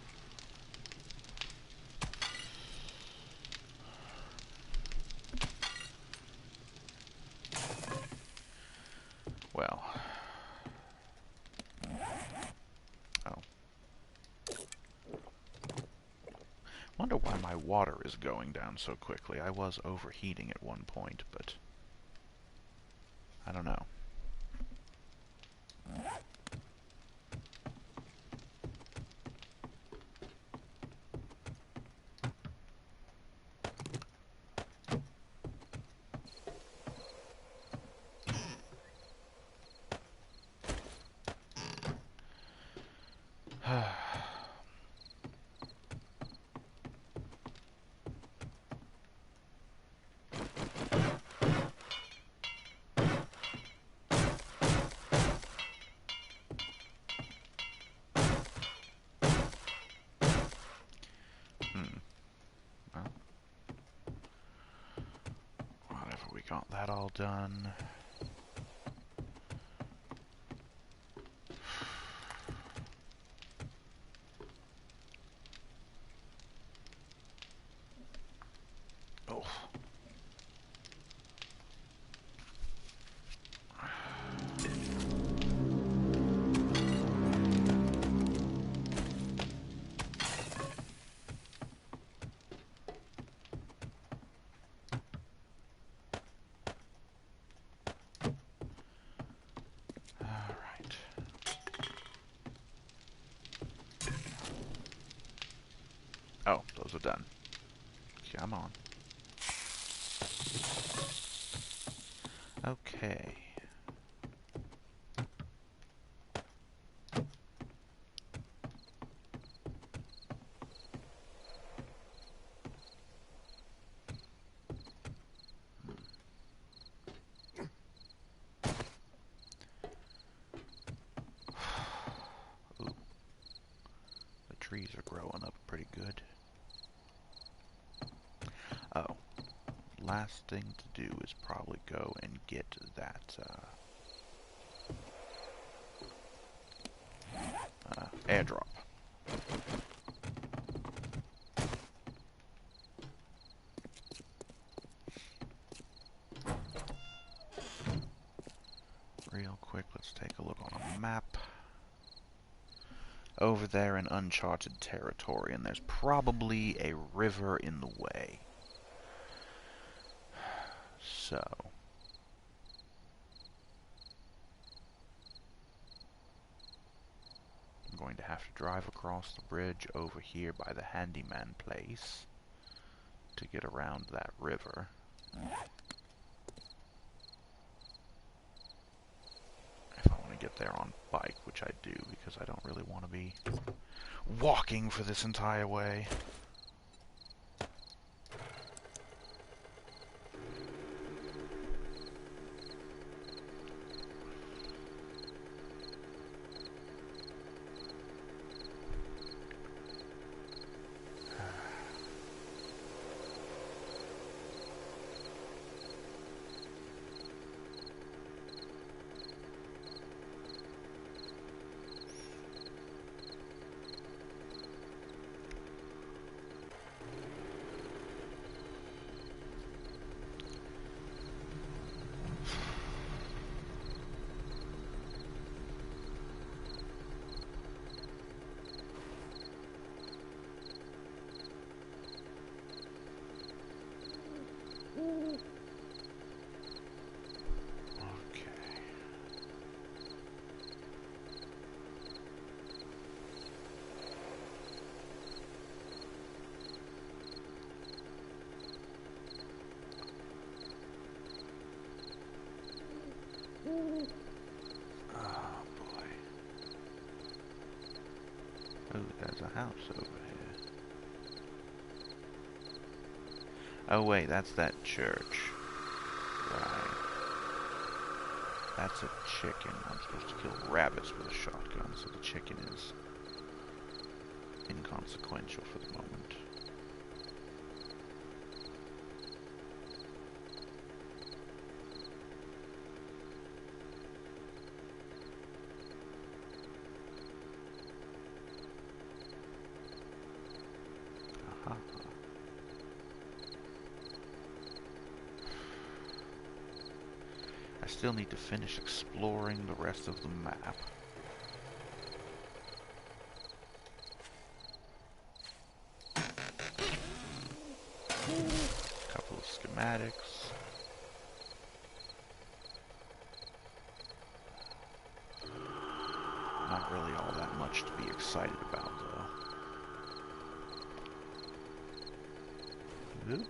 Speaker 1: Well. Oh. Wonder why my water is going down so quickly. I was overheating at one point, but I don't know. got that all done. Oh. Alright. Oh, those are done. Come on. Okay. Ooh. The trees are growing up pretty good. Oh. Last thing to do is probably go and get that, airdrop. Real quick, let's take a look on a map. Over there in uncharted territory, and there's probably a river in the way. So... I'm going to have to drive across the bridge over here by the handyman place to get around that river. If I want to get there on bike, which I do, because I don't really want to be walking for this entire way. Oh boy. Oh, there's a house over here. Oh wait, that's that church. Right. That's a chicken. I'm supposed to kill rabbits with a shotgun, so the chicken is inconsequential for the moment. Aha. I still need to finish exploring the rest of the map. A couple of schematics. Not really all that much to be excited about, though. Ooh.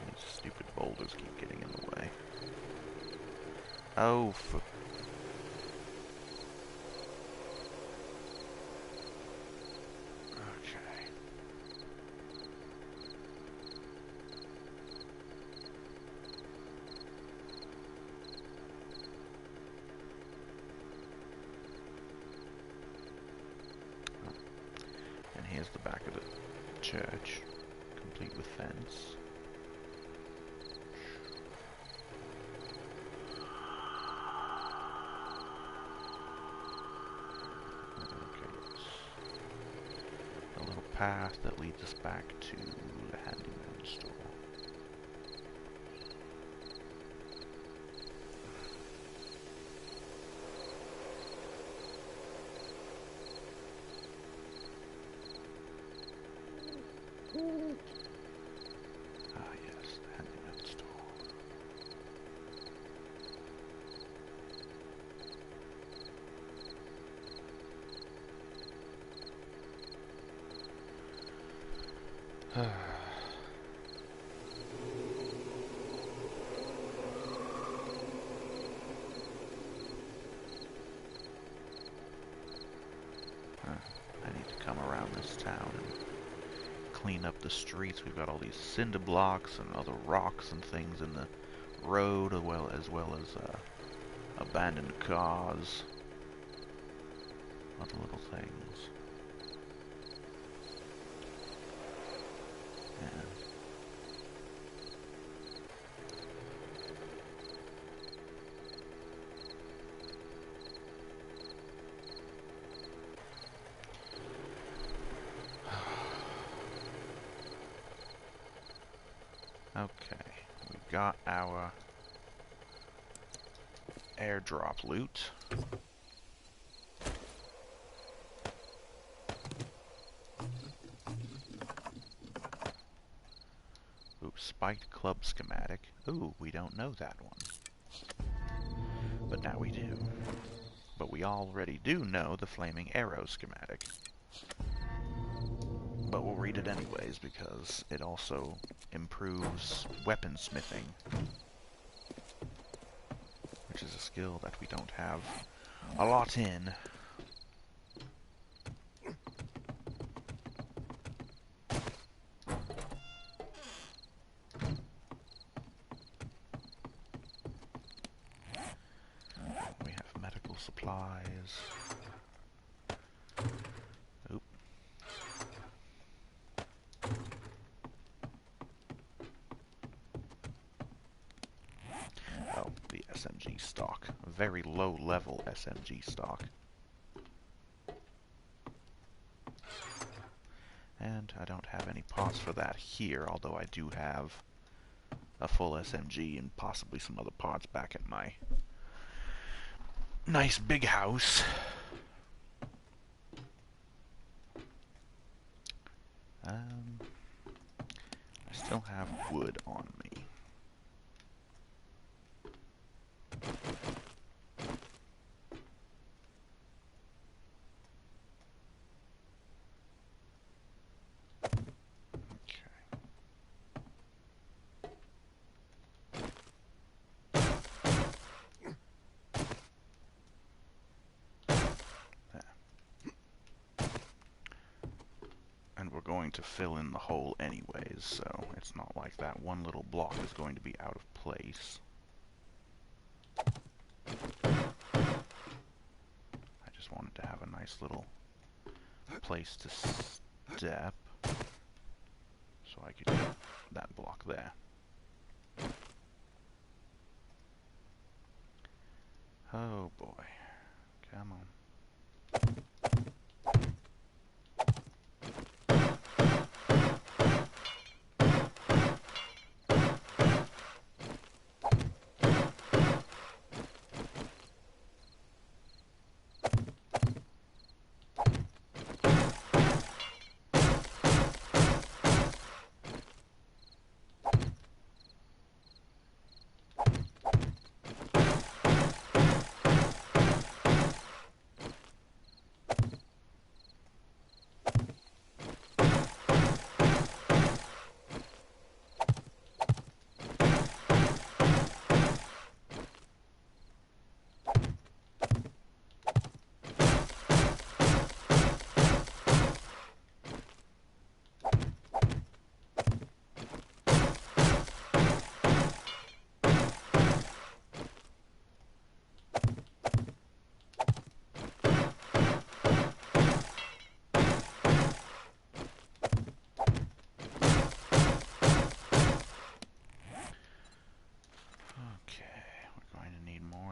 Speaker 1: These stupid boulders keep getting in the way. Oh, for... Okay. And here's the back of the church, complete with fence. path that leads us back to the handyman store. Ah yes, the handyman store. I need to come around this town and clean up the streets. We've got all these cinder blocks and other rocks and things in the road, as well as abandoned cars, other little things. Yeah. Okay, we got our airdrop loot. Ooh, spiked club schematic. Ooh, we don't know that one. But now we do. But we already do know the flaming arrow schematic. But we'll read it anyways because it also improves weaponsmithing, which is a skill that we don't have a lot in. We have medical supplies. Oop. Oh, the SMG stock. A very low level SMG stock. And I don't have any parts for that here, although I do have a full SMG and possibly some other parts back at my nice big house. I still have wood on me. And we're going to fill in the hole anyways, so it's not like that one little block is going to be out of place. I just wanted to have a nice little place to step, so I could get that block there. Oh boy, come on.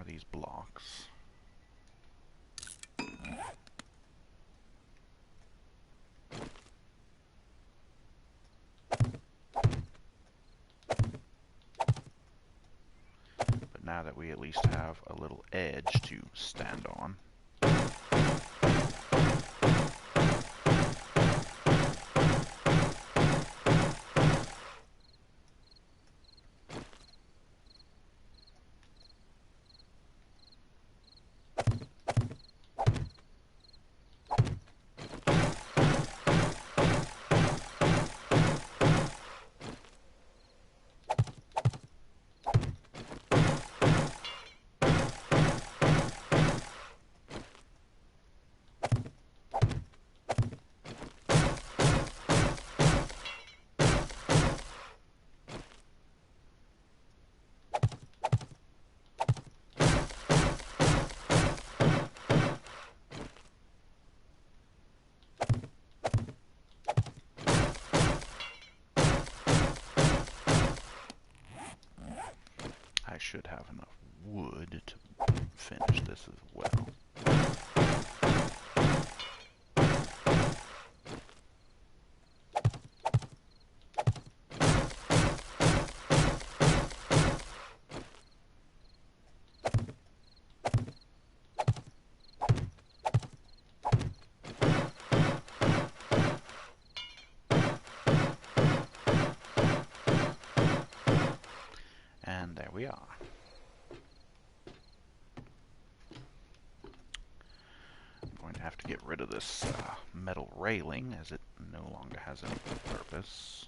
Speaker 1: These blocks. now that we at least have a little edge to stand on. I should have enough wood to finish this as well. And there we are. I'm going to have to get rid of this metal railing as it no longer has any purpose.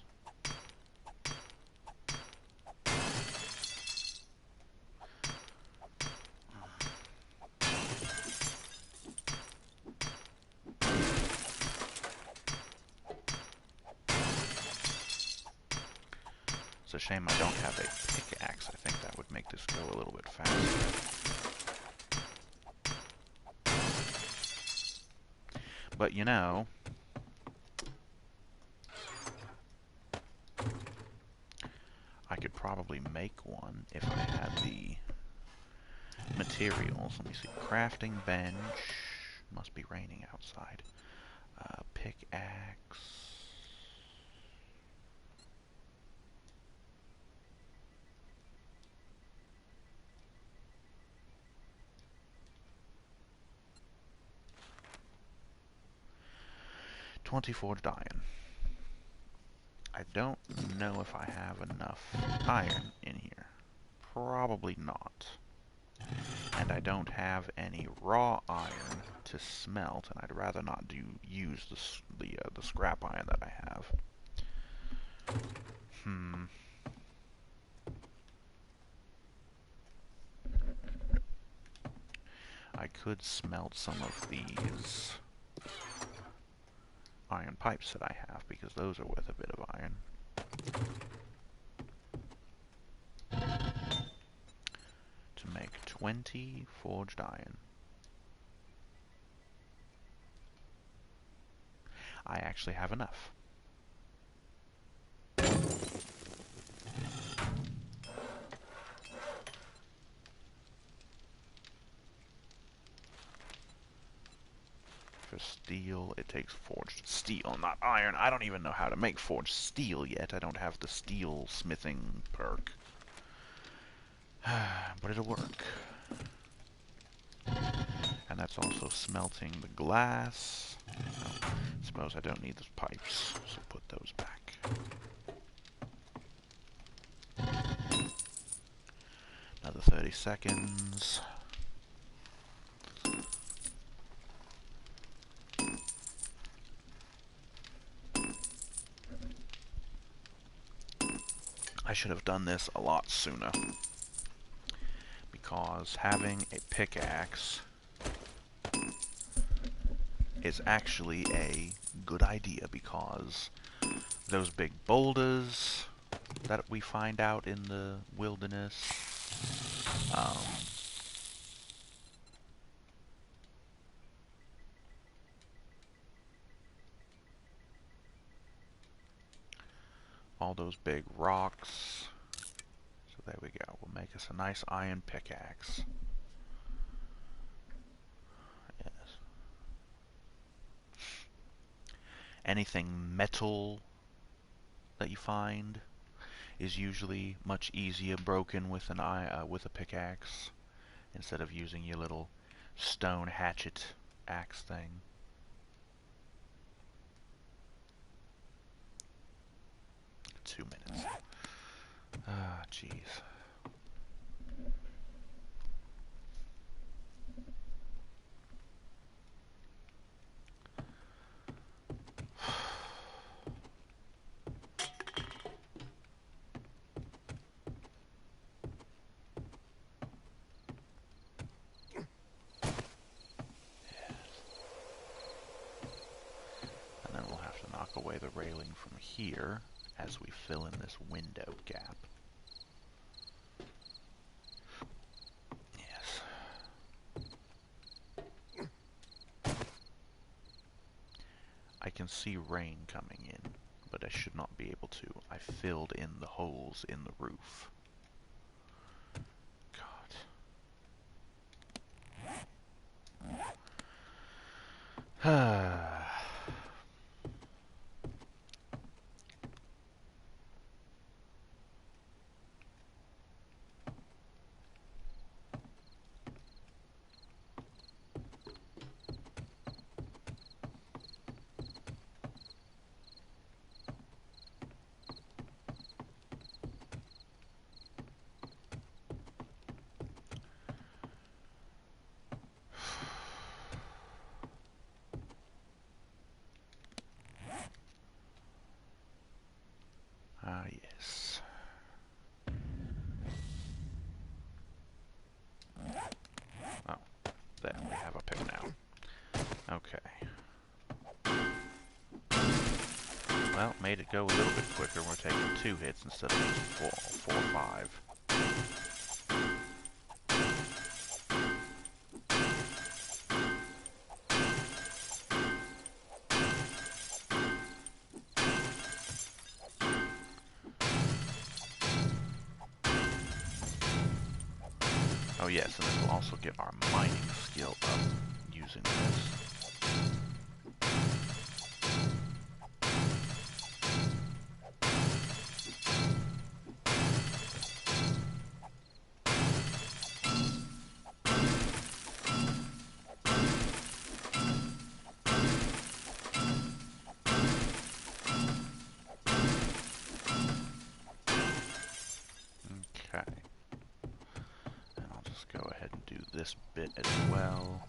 Speaker 1: It's a shame I don't have a pickaxe. I think that would make this go a little bit faster. But you know, I could probably make one if I had the materials. Let me see. Crafting bench. Must be raining outside. Pickaxe. Forged iron. I don't know if I have enough iron in here. Probably not. And I don't have any raw iron to smelt, and I'd rather not use the scrap iron that I have. I could smelt some of these iron pipes that I have, because those are worth a bit of iron. To make 20 forged iron. I actually have enough. For steel, it takes forged steel, not iron. I don't even know how to make forged steel yet. I don't have the steel smithing perk. But it'll work. And that's also smelting the glass. Oh, I suppose I don't need the pipes, so put those back. Another 30 seconds. I should have done this a lot sooner, because having a pickaxe is actually a good idea, because those big boulders that we find out in the wilderness, all those big rocks. So there we go. We'll make us a nice iron pickaxe. Yes. Anything metal that you find is usually much easier broken with with a pickaxe instead of using your little stone hatchet axe thing. Two minutes. Ah, jeez. And then we'll have to knock away the railing from here as we fill in this window gap. Yes. I can see rain coming in, but I should not be able to. I filled in the holes in the roof. God. Ah, yes. Oh, there, we have a pick now. Okay. Well, made it go a little bit quicker. We're taking 2 hits instead of just 4 or 5. Oh yes, and this will also get our mining skill up using this. Okay. And I'll just go ahead and do this bit as well.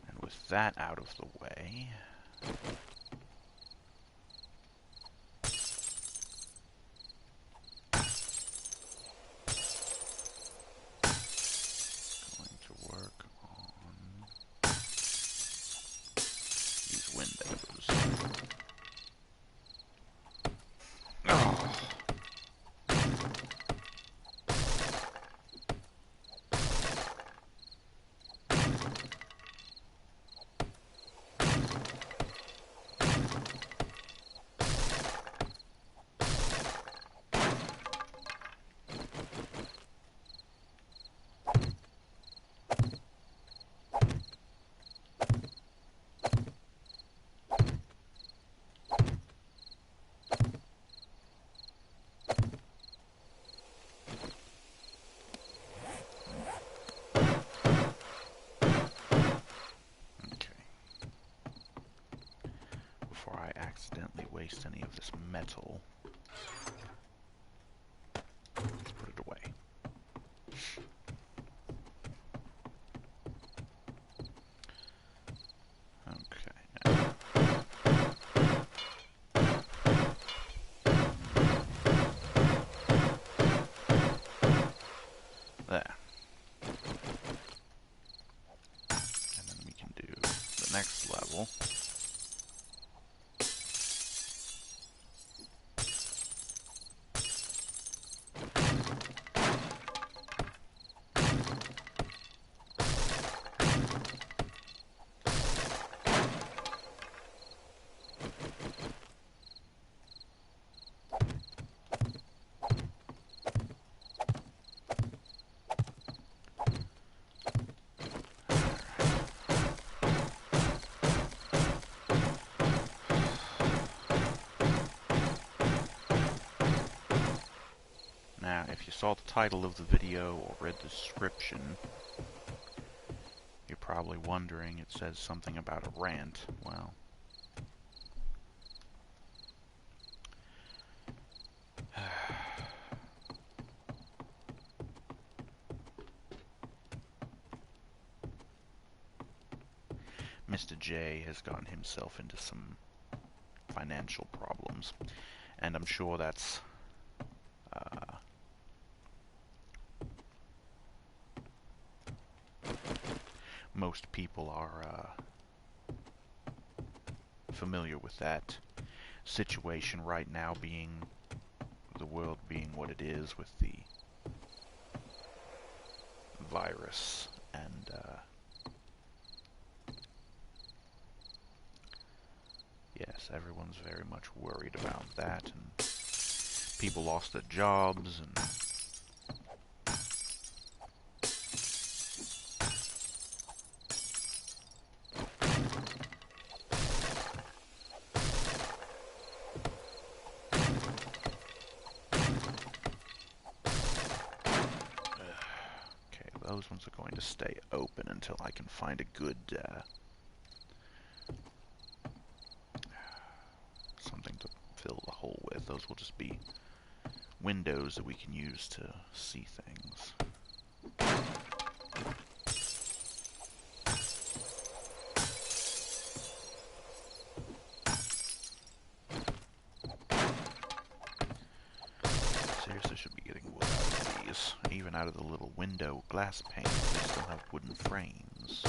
Speaker 1: And with that out of the way, going to work on these windows. Oh. saw the title of the video or read the description, you're probably wondering, it says something about a rant. Well, Mr. J has gotten himself into some financial problems, and I'm sure that's most people are familiar with that situation right now, being the world being what it is with the virus, and yes, everyone's very much worried about that, and people lost their jobs, and those ones are going to stay open until I can find a good something to fill the hole with. Those will just be windows that we can use to see things. Seriously, should be getting wood out of these. Even out of the little window glass panes, they still have wooden frames.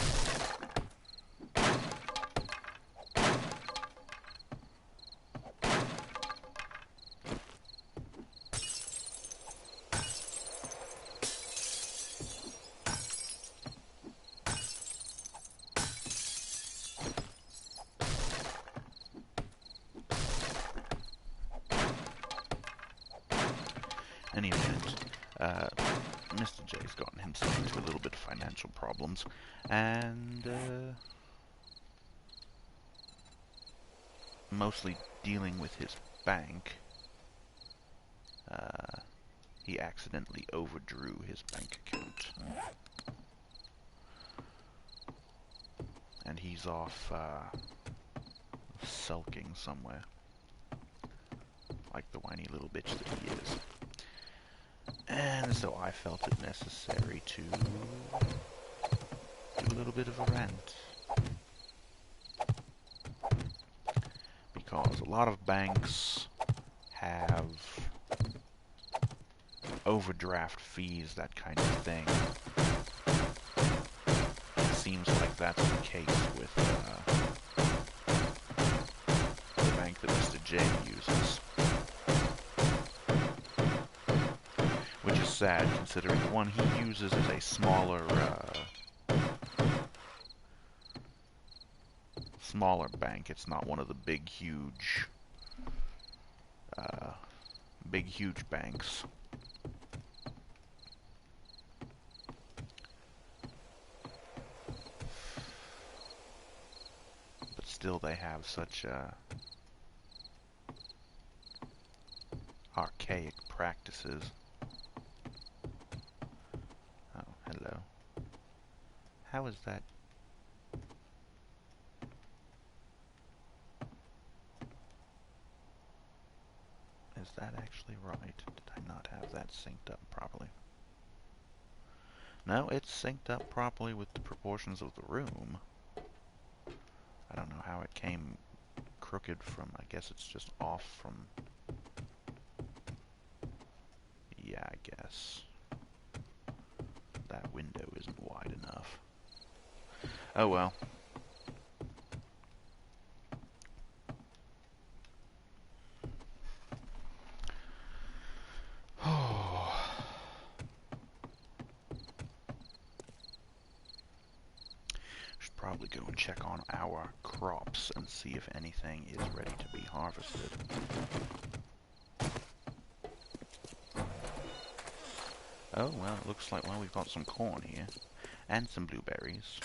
Speaker 1: In any event, Mr. J's gotten himself into a little bit of financial problems, and mostly dealing with his bank. He accidentally overdrew his bank account, and he's off sulking somewhere, like the whiny little bitch that he is. And so I felt it necessary to do a little bit of a rant. Because a lot of banks have overdraft fees, that kind of thing. It seems like that's the case with the bank that Mr. J uses. Which is sad, considering the one he uses is a smaller bank. It's not one of the big, huge banks. But still, they have such archaic practices. Oh, hello. How is that? Is that actually right? Did I not have that synced up properly? No, it's synced up properly with the proportions of the room. I don't know how it came crooked from, I guess it's just off from... Yeah, I guess. That window isn't wide enough. Oh well. Should probably go and check on our crops and see if anything is ready to be harvested. Oh, well, it looks like, well, we've got some corn here. And some blueberries.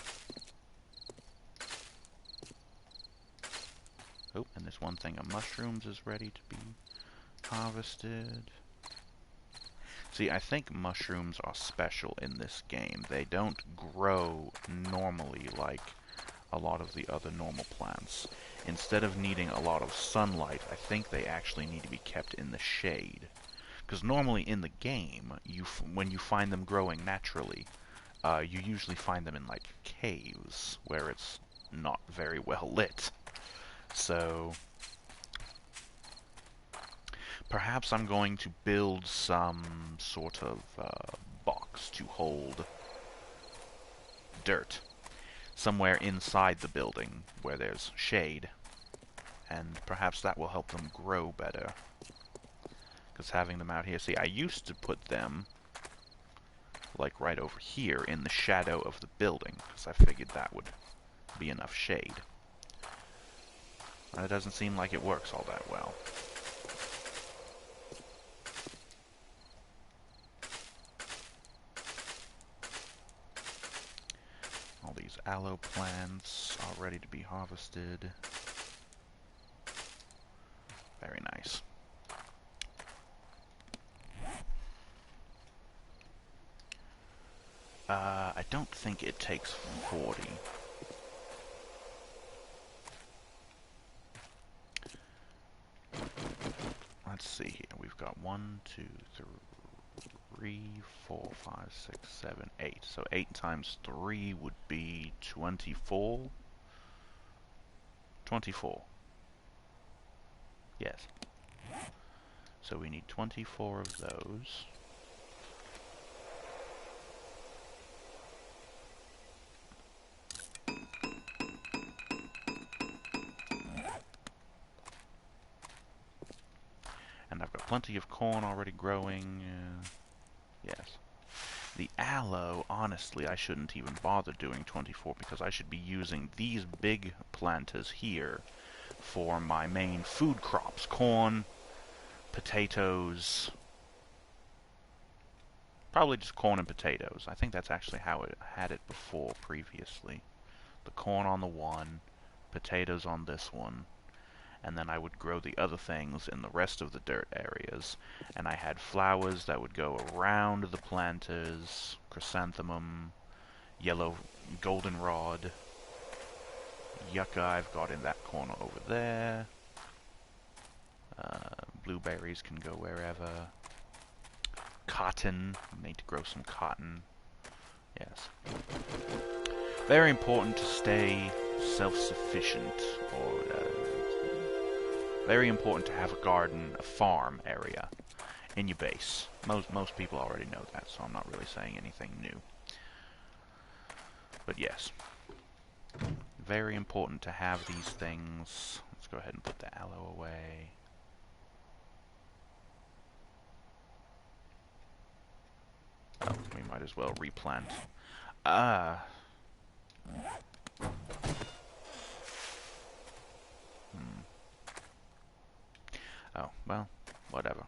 Speaker 1: Oh, and this one thing of mushrooms is ready to be harvested. See, I think mushrooms are special in this game. They don't grow normally like a lot of the other normal plants. Instead of needing a lot of sunlight, I think they actually need to be kept in the shade. Because normally in the game, when you find them growing naturally, you usually find them in like caves where it's not very well lit. So perhaps I'm going to build some sort of box to hold dirt somewhere inside the building where there's shade, and perhaps that will help them grow better. Because having them out here, see, I used to put them like right over here in the shadow of the building, because I figured that would be enough shade. It doesn't seem like it works all that well. All these aloe plants are ready to be harvested. Very nice. I don't think it takes 40. Let's see here. We've got 1, 2, 3, 4, 5, 6, 7, 8. So 8 times 3 would be 24. 24. Yes. So we need 24 of those. And I've got plenty of corn already growing. Yes. The aloe, honestly, I shouldn't even bother doing 24 because I should be using these big planters here for my main food crops. Corn, potatoes, probably just corn and potatoes. I think that's actually how it had it before previously. The corn on the one, potatoes on this one, and then I would grow the other things in the rest of the dirt areas. And I had flowers that would go around the planters, chrysanthemum, yellow goldenrod, yucca I've got in that corner over there. Blueberries can go wherever. Cotton, need to grow some cotton. Yes. Very important to stay self-sufficient, or very important to have a garden, a farm area in your base. Most people already know that, so I'm not really saying anything new. But yes, very important to have these things. Let's go ahead and put the aloe away. Oh, we might as well replant. Oh, well, whatever.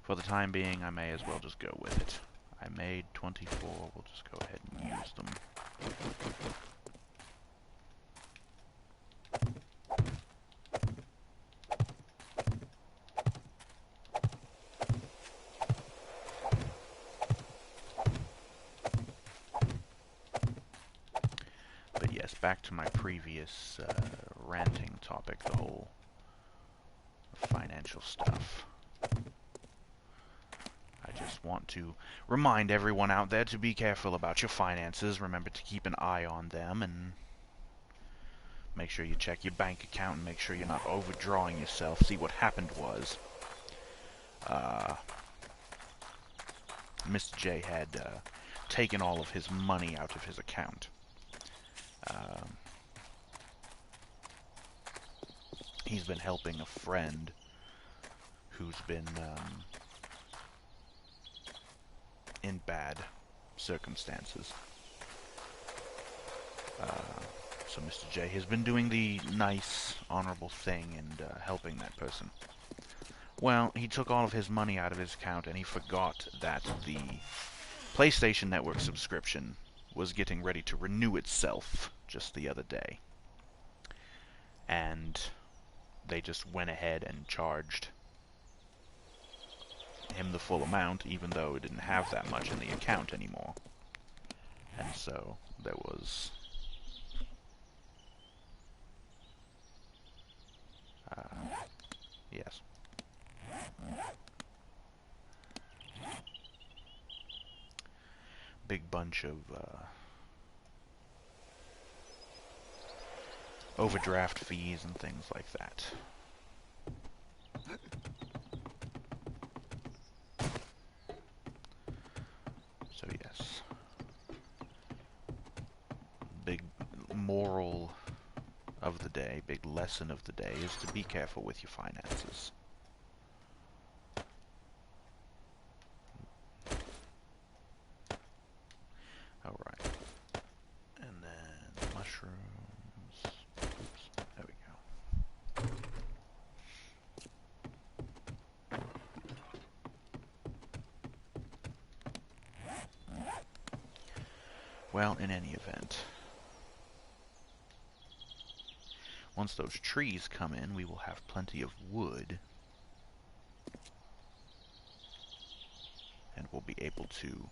Speaker 1: For the time being, I may as well just go with it. I made 24, we'll just go ahead and use them. But yes, back to my previous ranting topic, the whole financial stuff. I just want to remind everyone out there to be careful about your finances. Remember to keep an eye on them, and make sure you check your bank account and make sure you're not overdrawing yourself. See, what happened was Mr. J had taken all of his money out of his account. He's been helping a friend who's been in bad circumstances. So Mr. J has been doing the nice, honorable thing and helping that person. Well, he took all of his money out of his account and he forgot that the PlayStation Network subscription was getting ready to renew itself just the other day. And they just went ahead and charged him the full amount, even though it didn't have that much in the account anymore. And so there was yes. Big bunch of overdraft fees and things like that. So yes. Big moral of the day, big lesson of the day is to be careful with your finances. Alright. And then mushrooms. Oops, there we go. Well, in any event, once those trees come in, we will have plenty of wood, and we'll be able to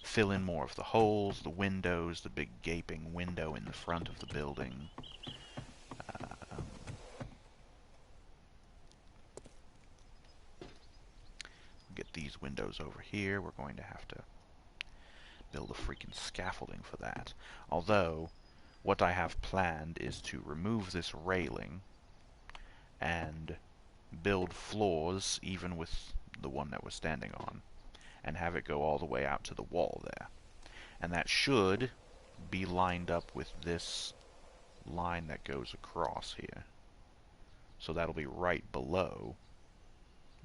Speaker 1: fill in more of the holes, the windows, the big gaping window in the front of the building. Get these windows over here. We're going to have to build a freaking scaffolding for that. Although, what I have planned is to remove this railing and build floors even with the one that we're standing on, and have it go all the way out to the wall there. And that should be lined up with this line that goes across here. So that'll be right below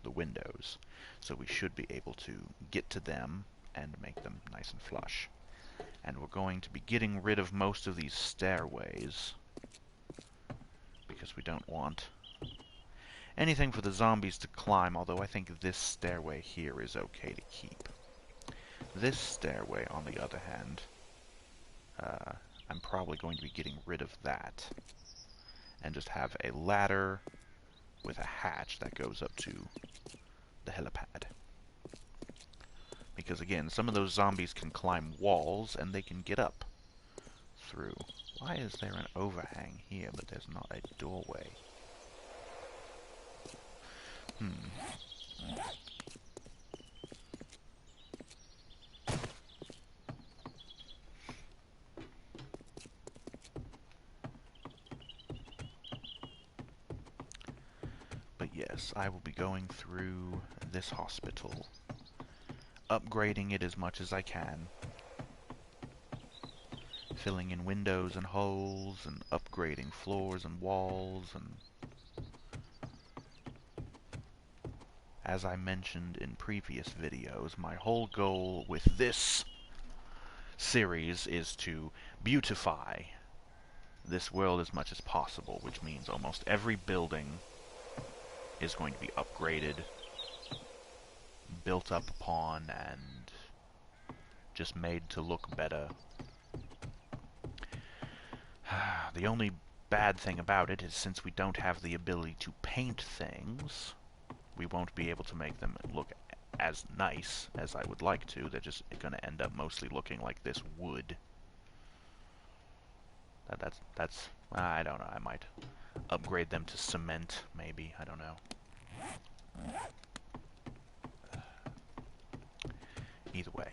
Speaker 1: the windows. So we should be able to get to them and make them nice and flush. And we're going to be getting rid of most of these stairways, because we don't want anything for the zombies to climb, although I think this stairway here is okay to keep. This stairway, on the other hand, I'm probably going to be getting rid of that, and just have a ladder with a hatch that goes up to the helipad. Because again, some of those zombies can climb walls, and they can get up through. Why is there an overhang here, but there's not a doorway? But yes, I will be going through this hospital, upgrading it as much as I can, filling in windows and holes, and upgrading floors and walls, and as I mentioned in previous videos, my whole goal with this series is to beautify this world as much as possible, which means almost every building is going to be upgraded, built up upon, and just made to look better. The only bad thing about it is, since we don't have the ability to paint things, we won't be able to make them look as nice as I would like to. They're just going to end up mostly looking like this wood. That's I don't know. I might upgrade them to cement, maybe. I don't know. Either way.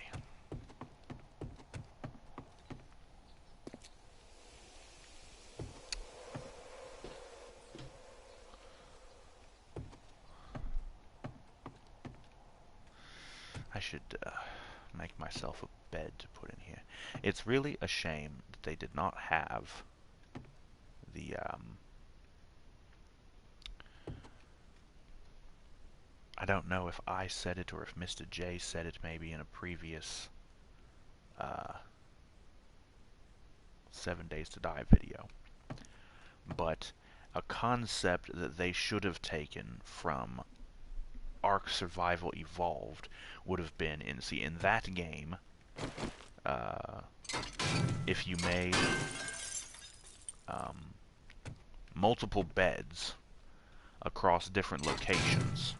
Speaker 1: I should make myself a bed to put in here. It's really a shame that they did not have the I don't know if I said it or if Mr. J said it maybe in a previous 7 Days to Die video, but a concept that they should have taken from Ark Survival Evolved would have been in that game, if you made multiple beds across different locations,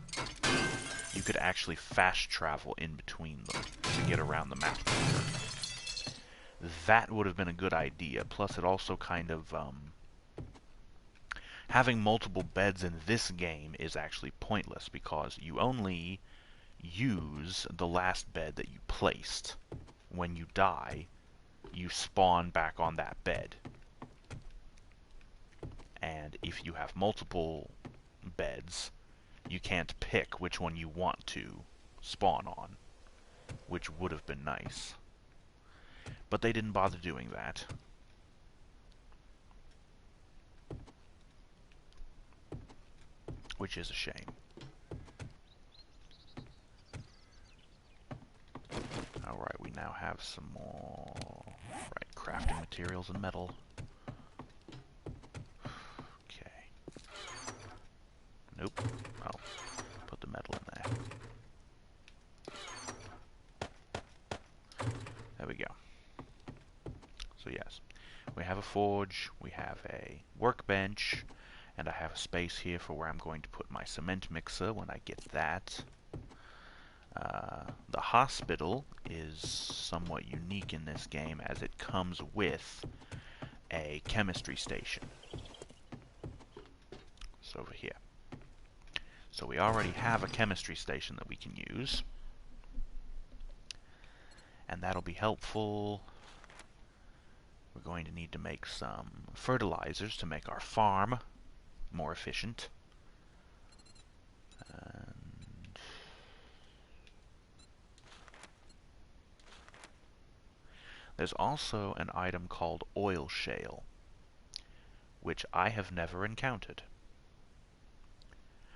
Speaker 1: you could actually fast travel in between them to get around the map quicker. That would have been a good idea. Plus, it also kind of, having multiple beds in this game is actually pointless because you only use the last bed that you placed. When you die, you spawn back on that bed. And if you have multiple beds, you can't pick which one you want to spawn on, which would have been nice. But they didn't bother doing that. Which is a shame. Alright, we now have some more crafting materials and metal. Okay. Nope. Oh, put the metal in there. There we go. So yes, we have a forge, we have a workbench, and I have a space here for where I'm going to put my cement mixer when I get that. The hospital is somewhat unique in this game as it comes with a chemistry station. It's over here. So we already have a chemistry station that we can use. And that'll be helpful. We're going to need to make some fertilizers to make our farm more efficient. And there's also an item called oil shale, which I have never encountered.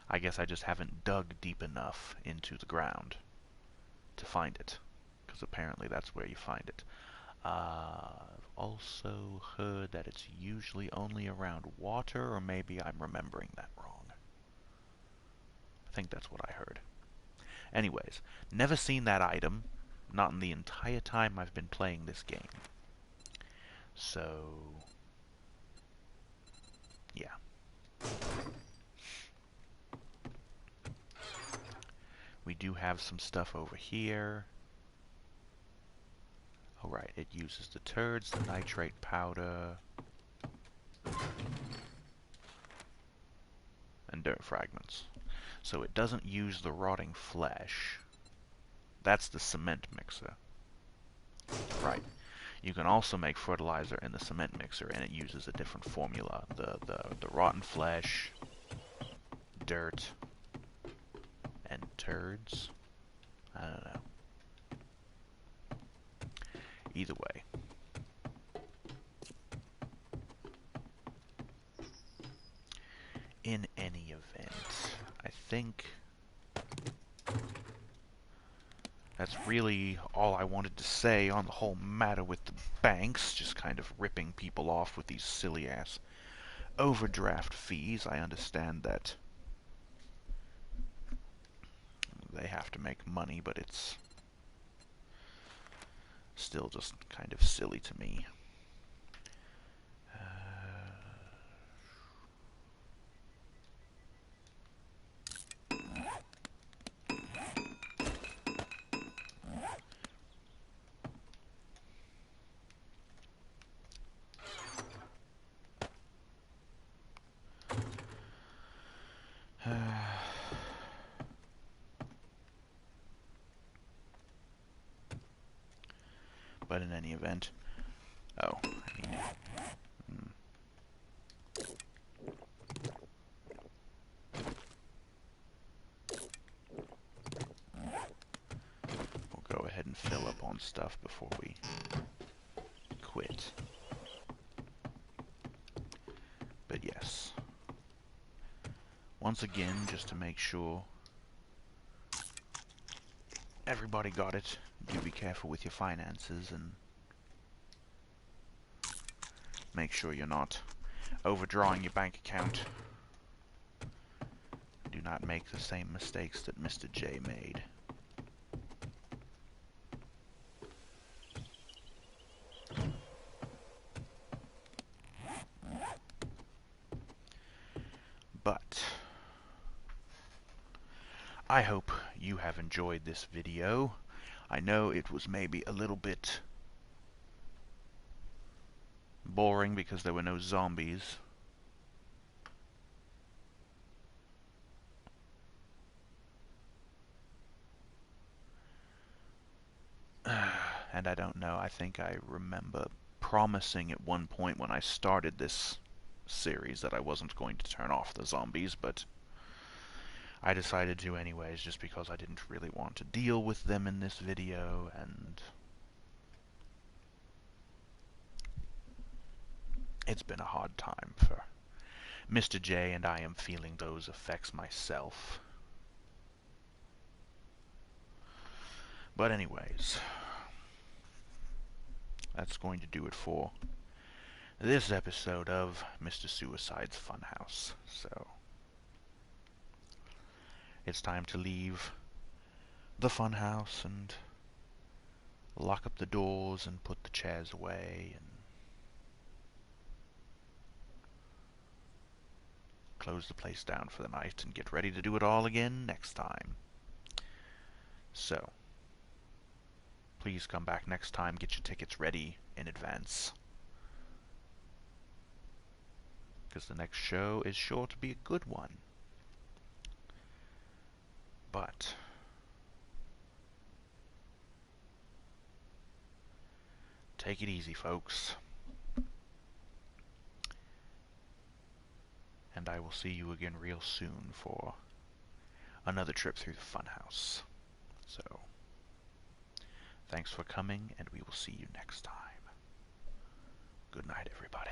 Speaker 1: I guess I just haven't dug deep enough into the ground to find it, because apparently that's where you find it. I've also heard that it's usually only around water, or maybe I'm remembering that wrong. I think that's what I heard. Anyways, never seen that item, not in the entire time I've been playing this game. So, yeah. We do have some stuff over here. Alright, it uses the turds, the nitrate powder, and dirt fragments. So it doesn't use the rotting flesh. That's the cement mixer. Right. You can also make fertilizer in the cement mixer, and it uses a different formula. The rotten flesh, dirt, and turds. I don't know. Either way. In any event, I think that's really all I wanted to say on the whole matter with the banks, just kind of ripping people off with these silly-ass overdraft fees. I understand that they have to make money, but it's still just kind of silly to me. But in any event, oh, I mean, we'll go ahead and fill up on stuff before we quit. But yes, once again, just to make sure everybody got it, do be careful with your finances and make sure you're not overdrawing your bank account. Do not make the same mistakes that Mr. J made. But I hope you have enjoyed this video. I know it was maybe a little bit boring because there were no zombies. And I don't know, I think I remember promising at one point when I started this series that I wasn't going to turn off the zombies, but I decided to anyways just because I didn't really want to deal with them in this video, and it's been a hard time for Mr. J, and I am feeling those effects myself. But anyways, that's going to do it for this episode of Mr. Suicide's Funhouse. So, it's time to leave the funhouse and lock up the doors and put the chairs away and close the place down for the night and get ready to do it all again next time. So, please come back next time, get your tickets ready in advance, because the next show is sure to be a good one. But take it easy, folks. And I will see you again real soon for another trip through the funhouse. So, thanks for coming, and we will see you next time. Good night, everybody.